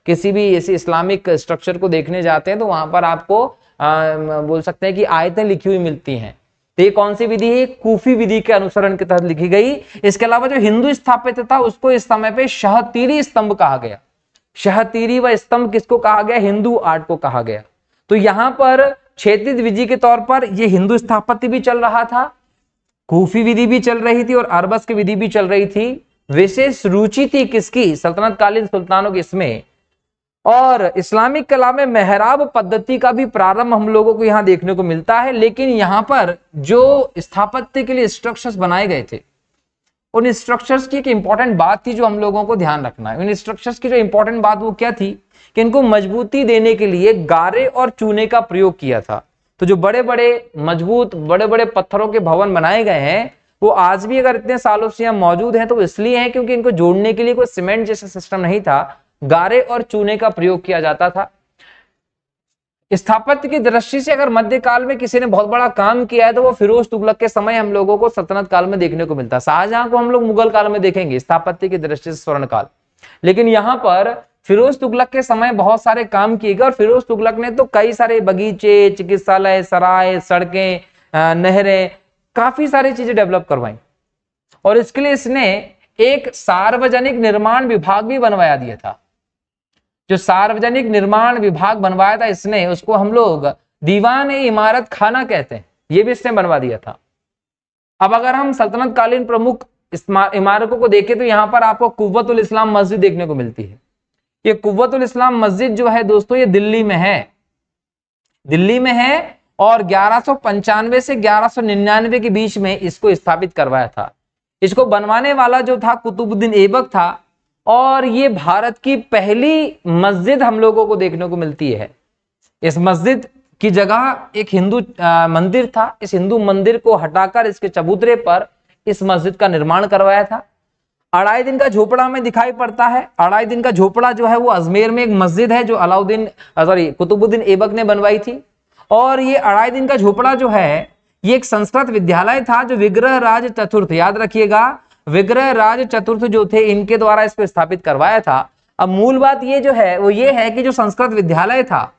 किसी भी ऐसे इस्लामिक स्ट्रक्चर को देखने जाते हैं तो वहां पर आपको बोल सकते हैं कि आयतें लिखी हुई मिलती हैं। तो ये कौन सी विधि है? कूफी विधि के अनुसरण के तहत लिखी गई। इसके अलावा जो हिंदू स्थापत्य था उसको इस समय पे शाहतीरी स्तंभ कहा गया। शाहतीरी व स्तंभ किसको कहा गया? हिंदू आर्ट को कहा गया। तो यहां पर क्षेत्रीय विधि के तौर पर ये हिंदू स्थापत्य भी चल रहा था, कूफी विधि भी चल रही थी और अरबस्क विधि भी चल रही थी। विशेष रुचि थी किसकी? सल्तनत कालीन सुल्तानों की इसमें। और इस्लामिक कला में मेहराब पद्धति का भी प्रारंभ हम लोगों को यहाँ देखने को मिलता है। लेकिन यहाँ पर जो स्थापत्य के लिए स्ट्रक्चर्स बनाए गए थे, उन स्ट्रक्चर्स की एक इंपॉर्टेंट बात थी जो हम लोगों को ध्यान रखना है। उन स्ट्रक्चर्स की जो इंपॉर्टेंट बात वो क्या थी कि इनको मजबूती देने के लिए गारे और चूने का प्रयोग किया था। तो जो बड़े बड़े मजबूत बड़े बड़े पत्थरों के भवन बनाए गए हैं वो आज भी अगर इतने सालों से यहाँ मौजूद हैं तो इसलिए हैं क्योंकि इनको जोड़ने के लिए कोई सीमेंट जैसा सिस्टम नहीं था, गारे और चूने का प्रयोग किया जाता था। स्थापत्य की दृष्टि से अगर मध्यकाल में किसी ने बहुत बड़ा काम किया है तो वो फिरोज तुगलक के समय हम लोगों को सल्तनत काल में देखने को मिलता है। शाहजहां को हम लोग मुगल काल में देखेंगे स्थापत्य की दृष्टि से स्वर्ण काल, लेकिन यहाँ पर फिरोज तुगलक के समय बहुत सारे काम किए गए और फिरोज तुगलक ने तो कई सारे बगीचे, चिकित्सालय, सराय, सड़कें, नहरें, काफी सारी चीजें डेवलप करवाई। और इसके लिए इसने एक सार्वजनिक निर्माण विभाग भी बनवाया दिया था। जो सार्वजनिक निर्माण विभाग बनवाया था इसने, उसको हम लोग दीवान ए इमारत खाना कहते हैं, ये भी इसने बनवा दिया था। अब अगर हम सल्तनत कालीन प्रमुख इमारतों को देखें तो यहाँ पर आपको कुव्वतुल इस्लाम मस्जिद देखने को मिलती है। ये कुव्वतुल इस्लाम मस्जिद जो है दोस्तों ये दिल्ली में है, दिल्ली में है और 1195 से 1199 के बीच में इसको स्थापित करवाया था। इसको बनवाने वाला जो था कुतुबुद्दीन ऐबक था और ये भारत की पहली मस्जिद हम लोगों को देखने को मिलती है। इस मस्जिद की जगह एक हिंदू मंदिर था, इस हिंदू मंदिर को हटाकर इसके चबूतरे पर इस मस्जिद का निर्माण करवाया था। अढ़ाई दिन का झोपड़ा में दिखाई पड़ता है। अढ़ाई दिन का झोपड़ा जो है वो अजमेर में एक मस्जिद है जो कुतुबुद्दीन ऐबक ने बनवाई थी। और ये अढ़ाई दिन का झोपड़ा जो है ये एक संस्कृत विद्यालय था जो विग्रह राज चतुर्थ, याद रखिएगा, विग्रह राज चतुर्थ जो थे इनके द्वारा इसको स्थापित करवाया था। अब मूल बात ये जो है वो ये है कि जो संस्कृत विद्यालय था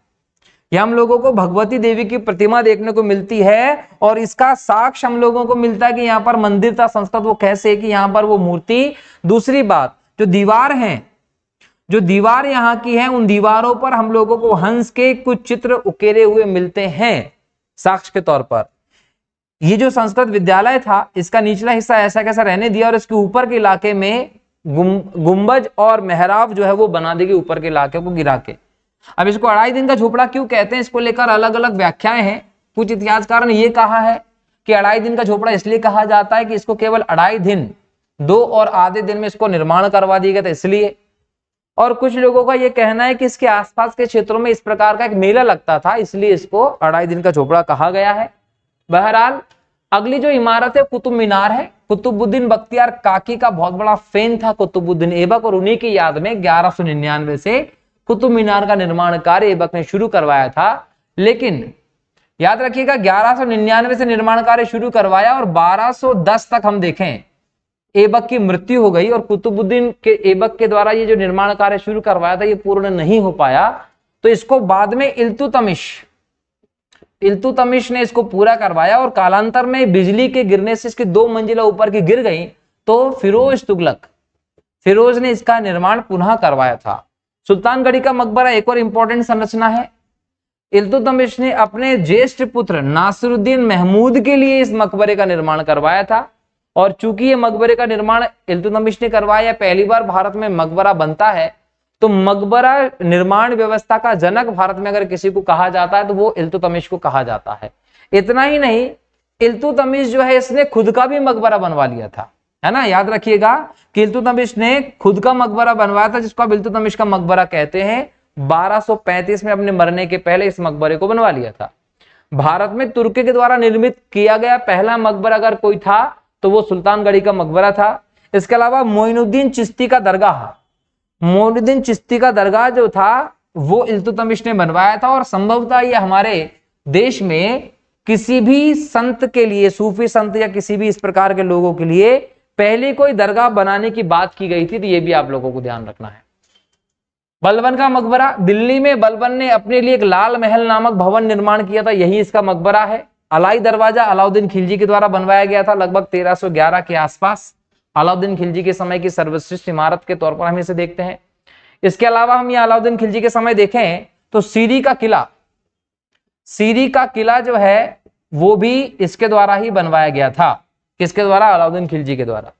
ये हम लोगों को भगवती देवी की प्रतिमा देखने को मिलती है और इसका साक्ष्य हम लोगों को मिलता है कि यहाँ पर मंदिर था संस्कृत, वो कैसे कि यहाँ पर वो मूर्ति। दूसरी बात, जो दीवार है, जो दीवार यहाँ की है उन दीवारों पर हम लोगों को हंस के कुछ चित्र उकेरे हुए मिलते हैं साक्ष्य के तौर पर। ये जो संस्कृत विद्यालय था इसका निचला हिस्सा ऐसा कैसा रहने दिया और इसके ऊपर के इलाके में गुंबज और मेहराब जो है वो बना देगी ऊपर के इलाके को गिरा के। अब इसको अढ़ाई दिन का झोपड़ा क्यों कहते हैं, इसको लेकर अलग अलग व्याख्याएं हैं। कुछ इतिहासकार ने यह कहा है कि अढ़ाई दिन का झोपड़ा इसलिए कहा जाता है कि इसको केवल अढ़ाई दिन, 2 और आधे दिन में इसको निर्माण करवा दिया गया था इसलिए। और कुछ लोगों का यह कहना है कि इसके आसपास के क्षेत्रों में इस प्रकार का एक मेला लगता था इसलिए इसको अढ़ाई दिन का झोपड़ा कहा गया है। बहरहाल अगली जो इमारत है कुतुब मीनार है। कुतुबुद्दीन बख्तियार काकी का बहुत बड़ा फैन था कुतुबुद्दीन ऐबक और उन्हीं की याद में 1199 से कुतुब मीनार का निर्माण कार्य ऐबक ने शुरू करवाया था। लेकिन याद रखिएगा 1199 से निर्माण कार्य शुरू करवाया और 1210 तक हम देखें ऐबक की मृत्यु हो गई और कुतुबुद्दीन के ऐबक के द्वारा ये जो निर्माण कार्य शुरू करवाया था ये पूर्ण नहीं हो पाया। तो इसको बाद में इल्तुतमिश ने इसको पूरा करवाया और कालांतर में बिजली के गिरने से इसकी 2 मंजिला ऊपर की गिर गई तो फिरोज ने इसका निर्माण पुनः करवाया था। सुल्तानगढ़ी का मकबरा एक और इंपॉर्टेंट संरचना है। इल्तुतमिश ने अपने ज्येष्ठ पुत्र नासिरुद्दीन महमूद के लिए इस मकबरे का निर्माण करवाया था और चूंकि ये मकबरे का निर्माण इल्तुतमिश ने करवाया, पहली बार भारत में मकबरा बनता है, तो मकबरा निर्माण व्यवस्था का जनक भारत में अगर किसी को कहा जाता है तो वो इल्तुतमिश को कहा जाता है। इतना ही नहीं, इल्तुतमिश जो है इसने खुद का भी मकबरा बनवा लिया था, है ना, याद रखिएगा कि इल्तुतमिश ने खुद का मकबरा बनवाया था जिसको अब इल्तुतमिश का मकबरा कहते हैं। 1235 में अपने मरने के पहले इस मकबरे को बनवा लिया था। भारत में तुर्की के द्वारा निर्मित किया गया पहला मकबरा अगर कोई था तो वो सुल्तानगढ़ी का मकबरा था। इसके अलावा मोइनुद्दीन चिश्ती का दरगाह जो था वो इल्तुतमिश ने बनवाया था और संभवतः ये हमारे देश में किसी भी संत के लिए, सूफी संत या किसी भी इस प्रकार के लोगों के लिए पहले कोई दरगाह बनाने की बात की गई थी, तो ये भी आप लोगों को ध्यान रखना है। बलबन का मकबरा, दिल्ली में बलबन ने अपने लिए एक लाल महल नामक भवन निर्माण किया था, यही इसका मकबरा है। अलाई दरवाजा अलाउद्दीन खिलजी के द्वारा बनवाया गया था लगभग 1311 के आसपास। अलाउद्दीन खिलजी के समय की सर्वश्रेष्ठ इमारत के तौर पर हम इसे देखते हैं। इसके अलावा हम यहाँ अलाउद्दीन खिलजी के समय देखें तो सीरी का किला जो है वो भी इसके द्वारा ही बनवाया गया था। किसके द्वारा? अलाउद्दीन खिलजी के द्वारा।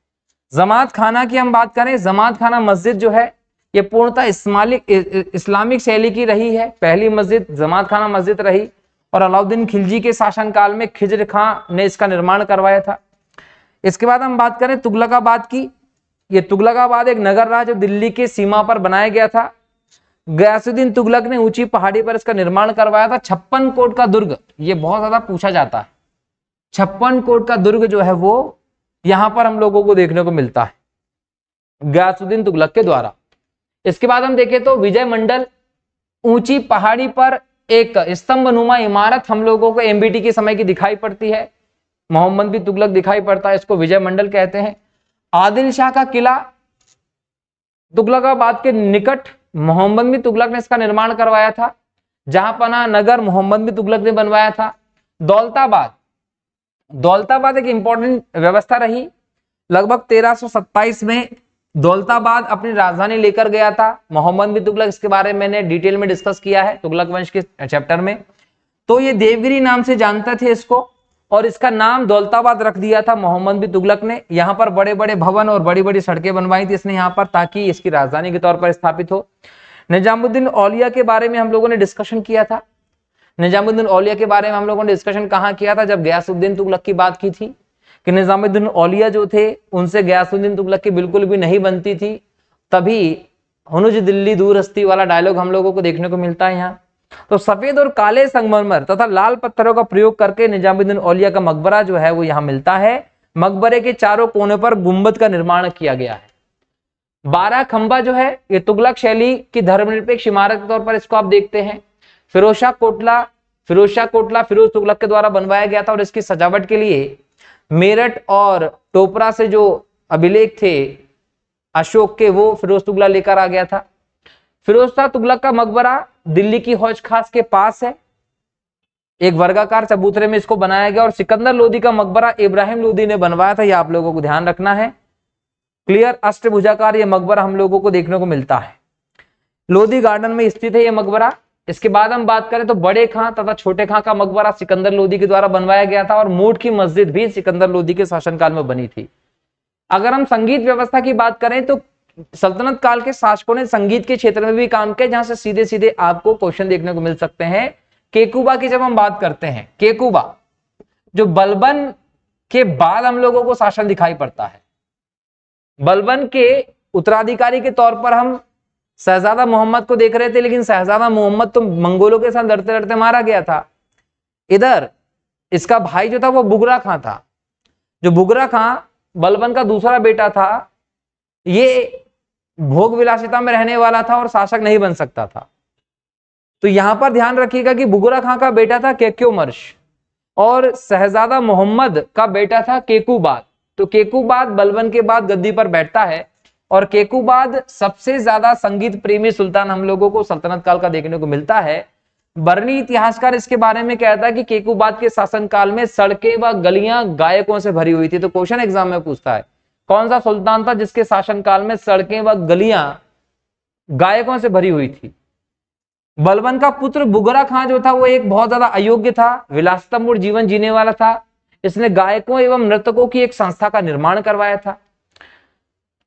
जमात खाना की हम बात करें, जमात खाना मस्जिद जो है ये पूर्णतः इस्लामिक शैली की रही है। पहली मस्जिद जमात खाना मस्जिद रही और अलाउद्दीन खिलजी के शासनकाल में खिज्र खां ने इसका निर्माण करवाया था। इसके बाद हम बात करें तुगलकाबाद की। ये तुगलकाबाद एक नगर रहा जो दिल्ली की सीमा पर बनाया गया था। गयासुद्दीन तुगलक ने ऊंची पहाड़ी पर इसका निर्माण करवाया था। 56 कोट का दुर्ग, ये बहुत ज्यादा पूछा जाता है। 56 कोट का दुर्ग जो है वो यहां पर हम लोगों को देखने को मिलता है गयासुद्दीन तुगलक के द्वारा। इसके बाद हम देखें तो विजय मंडल, ऊंची पहाड़ी पर एक स्तंभनुमा इमारत हम लोगों को एमबीटी के समय की दिखाई पड़ती है। मोहम्मद बिन तुगलक दिखाई पड़ता है, इसको विजय मंडल कहते हैं। आदिल शाह का किला तुगलकाबाद के निकट मोहम्मद बिन तुगलक ने इसका निर्माण करवाया था। जहां पना नगर मोहम्मद बिन तुगलक ने बनवाया था। दौलताबाद, दौलताबाद एक इंपॉर्टेंट व्यवस्था रही। लगभग 1327 में दौलताबाद अपनी राजधानी लेकर गया था मोहम्मद बिन तुगलक। इसके बारे में मैंने डिटेल में डिस्कस किया है तुगलक वंश के चैप्टर में। तो ये देवगिरी नाम से जानते थे इसको, और इसका नाम दौलताबाद रख दिया था मोहम्मद बिन तुगलक ने। यहाँ पर बड़े बड़े भवन और बड़ी बड़ी सड़कें बनवाई थी इसने यहाँ पर, ताकि इसकी राजधानी के तौर पर स्थापित हो। निजामुद्दीन औलिया के बारे में हम लोगों ने डिस्कशन किया था। निजामुद्दीन औलिया के बारे में हम लोगों ने डिस्कशन कहाँ किया था, जब गयासुद्दीन तुगलक की बात की थी कि निजामुद्दीन औलिया जो थे उनसे गयासुद्दीन तुगलक की बिल्कुल भी नहीं बनती थी। तभी हुनुज दिल्ली दूर हस्ती वाला डायलॉग हम लोगों को देखने को मिलता है यहाँ। तो सफेद और काले संगमरमर तथा लाल पत्थरों का प्रयोग करके निजामुद्दीन औलिया का मकबरा जो है वो यहाँ मिलता है। मकबरे के चारों कोने पर गुंबद का निर्माण किया गया है। 12 खंबा जो है ये तुगलक शैली की धर्मनिरपेक्ष इमारत के तौर पर इसको आप देखते हैं। फिरोज शाह कोटला फिरोज तुगलक के द्वारा बनवाया गया था और इसकी सजावट के लिए मेरठ और टोपरा से जो अभिलेख थे अशोक के, वो फिरोज तुगलक लेकर आ गया था। फिरोज शाह तुगलक का मकबरा दिल्ली की हौज खास के पास है। एक वर्गाकार चबूतरे में इसको बनाया गया। और सिकंदर लोदी का मकबरा इब्राहिम लोदी ने बनवाया था, यह आप लोगों को ध्यान रखना है। क्लियर, अष्टभुजाकार ये मकबरा हम लोगों को देखने को मिलता है। लोदी गार्डन में स्थित है ये मकबरा। इसके बाद हम बात करें तो बड़े खां तथा छोटे खां का मकबरा सिकंदर लोदी के द्वारा बनवाया गया था। और मूठ की मस्जिद भी सिकंदर लोदी के शासनकाल में बनी थी। अगर हम संगीत व्यवस्था की बात करें तो सल्तनत काल के शासकों ने संगीत के क्षेत्र में भी काम किया, जहां से सीधे सीधे आपको क्वेश्चन देखने को मिल सकते हैं। केकुबा की जब हम बात करते हैं, केकुबा जो बलबन के बाद हम लोगों को शासन दिखाई पड़ता है। बलबन के उत्तराधिकारी के तौर पर हम शहजादा मोहम्मद को देख रहे थे, लेकिन शहजादा मोहम्मद तो मंगोलों के साथ लड़ते लड़ते मारा गया था। इधर इसका भाई जो था वो बुगरा खां था। जो बुगरा खां बलबन का दूसरा बेटा था, ये भोग विलासिता में रहने वाला था और शासक नहीं बन सकता था। तो यहां पर ध्यान रखिएगा कि बुगरा खां का बेटा था केक्योमर्श और शहजादा मोहम्मद का बेटा था केकुबाद। तो केकुबाद बलबन के बाद गद्दी पर बैठता है और केकुबाद सबसे ज्यादा संगीत प्रेमी सुल्तान हम लोगों को सल्तनत काल का देखने को मिलता है। बर्नी इतिहासकार इसके बारे में कहता है कि केकुबाद के शासनकाल में सड़कें व गलियां गायकों से भरी हुई थी। तो क्वेश्चन एग्जाम में पूछता है कौन सा सुल्तान था जिसके शासनकाल में सड़कें व गलियां गायकों से भरी हुई थी। बलबन का पुत्र बुगरा खां जो था वो एक बहुत ज्यादा अयोग्य था, विलासितापूर्ण जीवन जीने वाला था। इसने गायकों एवं नर्तकों की एक संस्था का निर्माण करवाया था।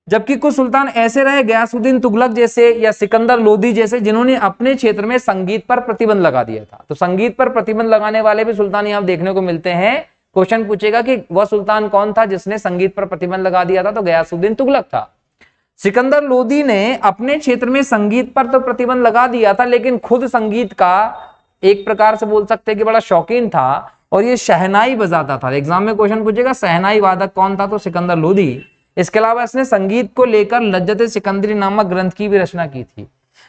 जबकि कुछ सुल्तान ऐसे रहे गयासुद्दीन तुगलक जैसे या सिकंदर लोदी जैसे, जिन्होंने अपने क्षेत्र में संगीत पर प्रतिबंध लगा दिया था। तो संगीत पर प्रतिबंध लगाने वाले भी सुल्तान यहां देखने को मिलते हैं। क्वेश्चन पूछेगा कि वह सुल्तान कौन था जिसने संगीत पर प्रतिबंध लगा दिया था, तो गयासुद्दीन तुगलक था। सिकंदर लोदी ने अपने क्षेत्र में संगीत पर तो प्रतिबंध लगा दिया था, लेकिन खुद संगीत का एक प्रकार से बोल सकते हैं कि बड़ा शौकीन था और ये शहनाई बजाता था। एग्जाम में क्वेश्चन पूछेगा शहनाई वादक कौन था, तो सिकंदर लोदी। इसके अलावा इसने संगीत को लेकर लज्जत सिकंदरी नामक ग्रंथ की भी रचना की थी।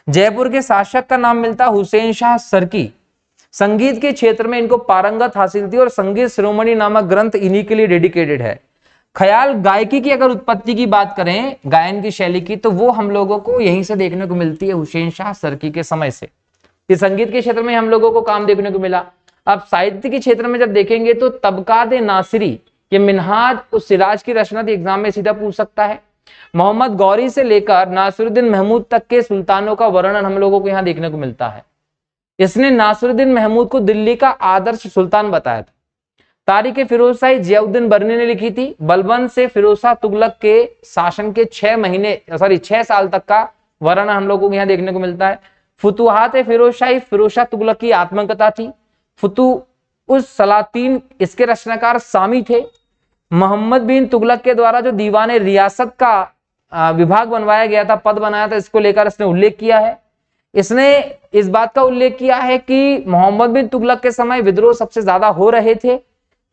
जयपुर के शासक का नाम मिलता हुसैन शाह सरकी। संगीत के क्षेत्र में इनको पारंगत हासिल थी और संगीत शिरोमणि नामक ग्रंथ इन्हीं के लिए डेडिकेटेड है। ख्याल गायकी की अगर उत्पत्ति की बात करें, गायन की शैली की, तो वो हम लोगों को यहीं से देखने को मिलती है, हुसैन शाह सरकी के समय से। कि संगीत के क्षेत्र में हम लोगों को काम देखने को मिला। अब साहित्य के क्षेत्र में जब देखेंगे तो तबकात नासिरी, ये मिन्हाज उस सिराज की रचना थी, एग्जाम में सीधा पूछ सकता है। मोहम्मद गौरी से लेकर नासिरुद्दीन महमूद तक के सुल्तानों का वर्णन हम लोगों को यहाँ देखने को मिलता है। इसने नासिरुद्दीन महमूद को दिल्ली का आदर्श सुल्तान बताया था। तारीख फिरोजशाही जियाउद्दीन बर्नी ने लिखी थी। बलबन से फिरोज शाह तुगलक के शासन के 6 साल तक का वर्णन हम लोगों को यहाँ देखने को मिलता है। फुतुहात फिरोज शाही, फिरोज शाह तुगलक की आत्मकथा थी। उस सलातीन, इसके रचनाकार सामी थे। मोहम्मद बिन तुगलक के द्वारा जो दीवान रियासत का विभाग बनवाया गया था, पद बनाया था, इसको लेकर इसने उल्लेख किया है। इसने इस बात का उल्लेख किया है कि मोहम्मद बिन तुगलक के समय विद्रोह सबसे ज्यादा हो रहे थे,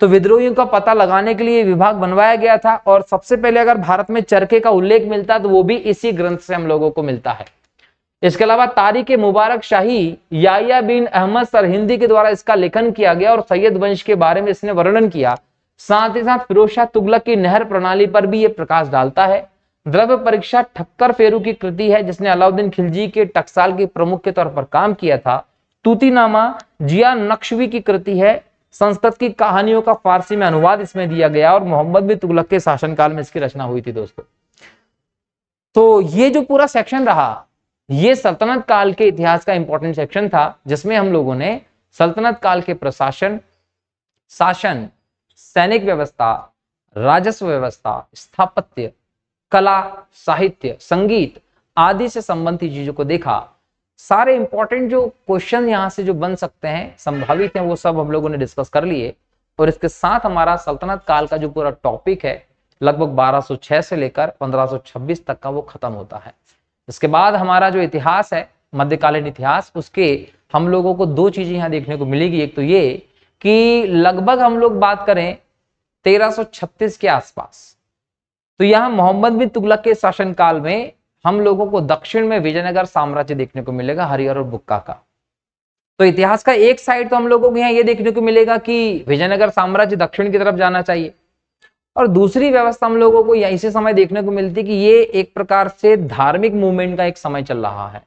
तो विद्रोहियों का पता लगाने के लिए विभाग बनवाया गया था। और सबसे पहले अगर भारत में चरखे का उल्लेख मिलता है तो वो भी इसी ग्रंथ से हम लोगों को मिलता है। इसके अलावा तारीख मुबारक शाही याया बिन अहमद सरहिंदी के द्वारा इसका लेखन किया गया और सैयद वंश के बारे में इसने वर्णन किया। साथ ही साथ फिरोज शाह तुगलक की नहर प्रणाली पर भी यह प्रकाश डालता है। द्रव्य परीक्षा ठक्कर फेरू की कृति है, जिसने अलाउद्दीन खिलजी के टकसाल के प्रमुख के तौर पर काम किया था। तूतीनामा जिया नक्शवी की कृति है। संस्कृत की कहानियों का फारसी में अनुवाद इसमें दिया गया और मोहम्मद बिन तुगलक के शासनकाल में इसकी रचना हुई थी दोस्तों। तो ये जो पूरा सेक्शन रहा, ये सल्तनत काल के इतिहास का इंपॉर्टेंट सेक्शन था, जिसमें हम लोगों ने सल्तनत काल के प्रशासन, शासन, सैनिक व्यवस्था, राजस्व व्यवस्था, स्थापत्य, कला, साहित्य, संगीत आदि से संबंधित चीजों को देखा। सारे इंपॉर्टेंट जो क्वेश्चन यहाँ से जो बन सकते हैं, संभावित हैं, वो सब हम लोगों ने डिस्कस कर लिए। और इसके साथ हमारा सल्तनत काल का जो पूरा टॉपिक है, लगभग 1206 से लेकर 1526 तक का, वो खत्म होता है। इसके बाद हमारा जो इतिहास है, मध्यकालीन इतिहास, उसके हम लोगों को दो चीजें यहाँ देखने को मिलेगी। एक तो ये कि लगभग हम लोग बात करें 1336 के आसपास, तो यहाँ मोहम्मद बिन तुगलक के शासनकाल में हम लोगों को दक्षिण में विजयनगर साम्राज्य देखने को मिलेगा, हरिहर और बुक्का का। तो इतिहास का एक साइड तो हम लोगों को यहाँ ये देखने को मिलेगा कि विजयनगर साम्राज्य दक्षिण की तरफ जाना चाहिए, और दूसरी व्यवस्था हम लोगों को इसी समय देखने को मिलती कि ये एक प्रकार से धार्मिक मूवमेंट का एक समय चल रहा है,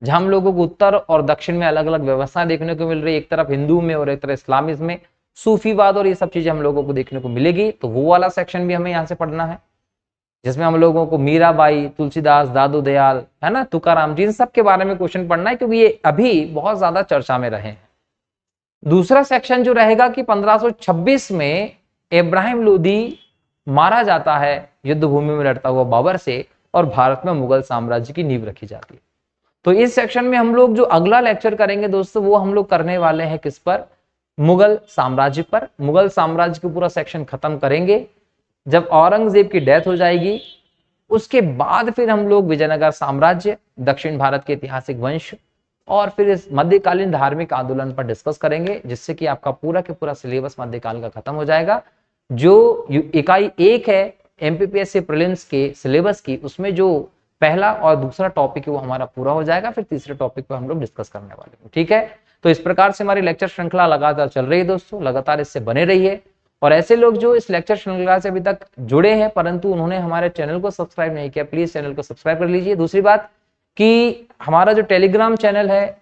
जहां हम लोगों को उत्तर और दक्षिण में अलग अलग व्यवस्था देखने को मिल रही है। एक तरफ हिंदू में और एक तरफ इस्लामिज्म में, सूफीवाद और ये सब चीजें हम लोगों को देखने को मिलेगी। तो वो वाला सेक्शन भी हमें यहाँ से पढ़ना है, जिसमें हम लोगों को मीराबाई, तुलसीदास, दादू दयाल, है ना, तुकाराम जी, इन सब के बारे में क्वेश्चन पढ़ना है, क्योंकि ये अभी बहुत ज्यादा चर्चा में रहे हैं। दूसरा सेक्शन जो रहेगा कि 1526 में इब्राहिम लोदी मारा जाता है युद्ध भूमि में लड़ता हुआ बाबर से, और भारत में मुगल साम्राज्य की नींव रखी जाती है। तो इस सेक्शन में हम लोग जो अगला लेक्चर करेंगे दोस्तों, वो हम लोग करने वाले हैं किस पर? मुगल साम्राज्य पर। मुगल साम्राज्य का पूरा सेक्शन खत्म करेंगे जब औरंगजेब की डेथ हो जाएगी। उसके बाद फिर हम लोग विजयनगर साम्राज्य, दक्षिण भारत के ऐतिहासिक वंश, और फिर इस मध्यकालीन धार्मिक आंदोलन पर डिस्कस करेंगे, जिससे कि आपका पूरा के पूरा सिलेबस मध्यकाल का खत्म हो जाएगा। जो इकाई 1 है एमपीपीएससी प्रीलिम्स के सिलेबस की, उसमें जो पहला और दूसरा टॉपिक है वो हमारा पूरा हो जाएगा। फिर तीसरे टॉपिक पर हम लोग डिस्कस करने वाले हैं, ठीक है। तो इस प्रकार से हमारी लेक्चर श्रृंखला लगातार चल रही है दोस्तों, लगातार इससे बने रहिए। और ऐसे लोग जो इस लेक्चर श्रृंखला से अभी तक जुड़े हैं परंतु उन्होंने हमारे चैनल को सब्सक्राइब नहीं किया, प्लीज चैनल को सब्सक्राइब कर लीजिए। दूसरी बात कि हमारा जो टेलीग्राम चैनल है,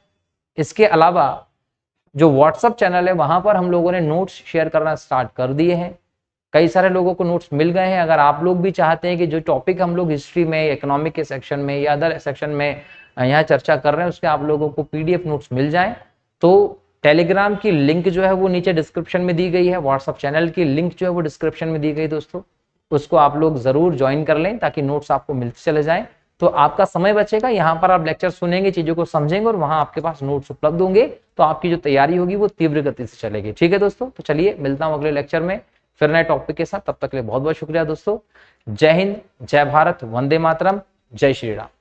इसके अलावा जो व्हाट्सएप चैनल है, वहां पर हम लोगों ने नोट्स शेयर करना स्टार्ट कर दिए हैं। कई सारे लोगों को नोट्स मिल गए हैं। अगर आप लोग भी चाहते हैं कि जो टॉपिक हम लोग हिस्ट्री में, इकोनॉमिक के सेक्शन में या अदर सेक्शन में यहाँ चर्चा कर रहे हैं, उसके आप लोगों को पीडीएफ नोट्स मिल जाएं, तो टेलीग्राम की लिंक जो है वो नीचे डिस्क्रिप्शन में दी गई है, व्हाट्सएप चैनल की लिंक जो है वो डिस्क्रिप्शन में दी गई दोस्तों, उसको आप लोग जरूर ज्वाइन कर लें ताकि नोट्स आपको मिलते चले जाएं। तो आपका समय बचेगा, यहाँ पर आप लेक्चर सुनेंगे, चीजों को समझेंगे और वहां आपके पास नोट्स उपलब्ध होंगे, तो आपकी जो तैयारी होगी वो तीव्र गति से चलेगी, ठीक है दोस्तों। तो चलिए मिलता हूँ अगले लेक्चर में फिर नए टॉपिक के साथ। तब तक के लिए बहुत बहुत शुक्रिया दोस्तों। जय हिंद, जय भारत, वंदे मातरम, जय श्री राम।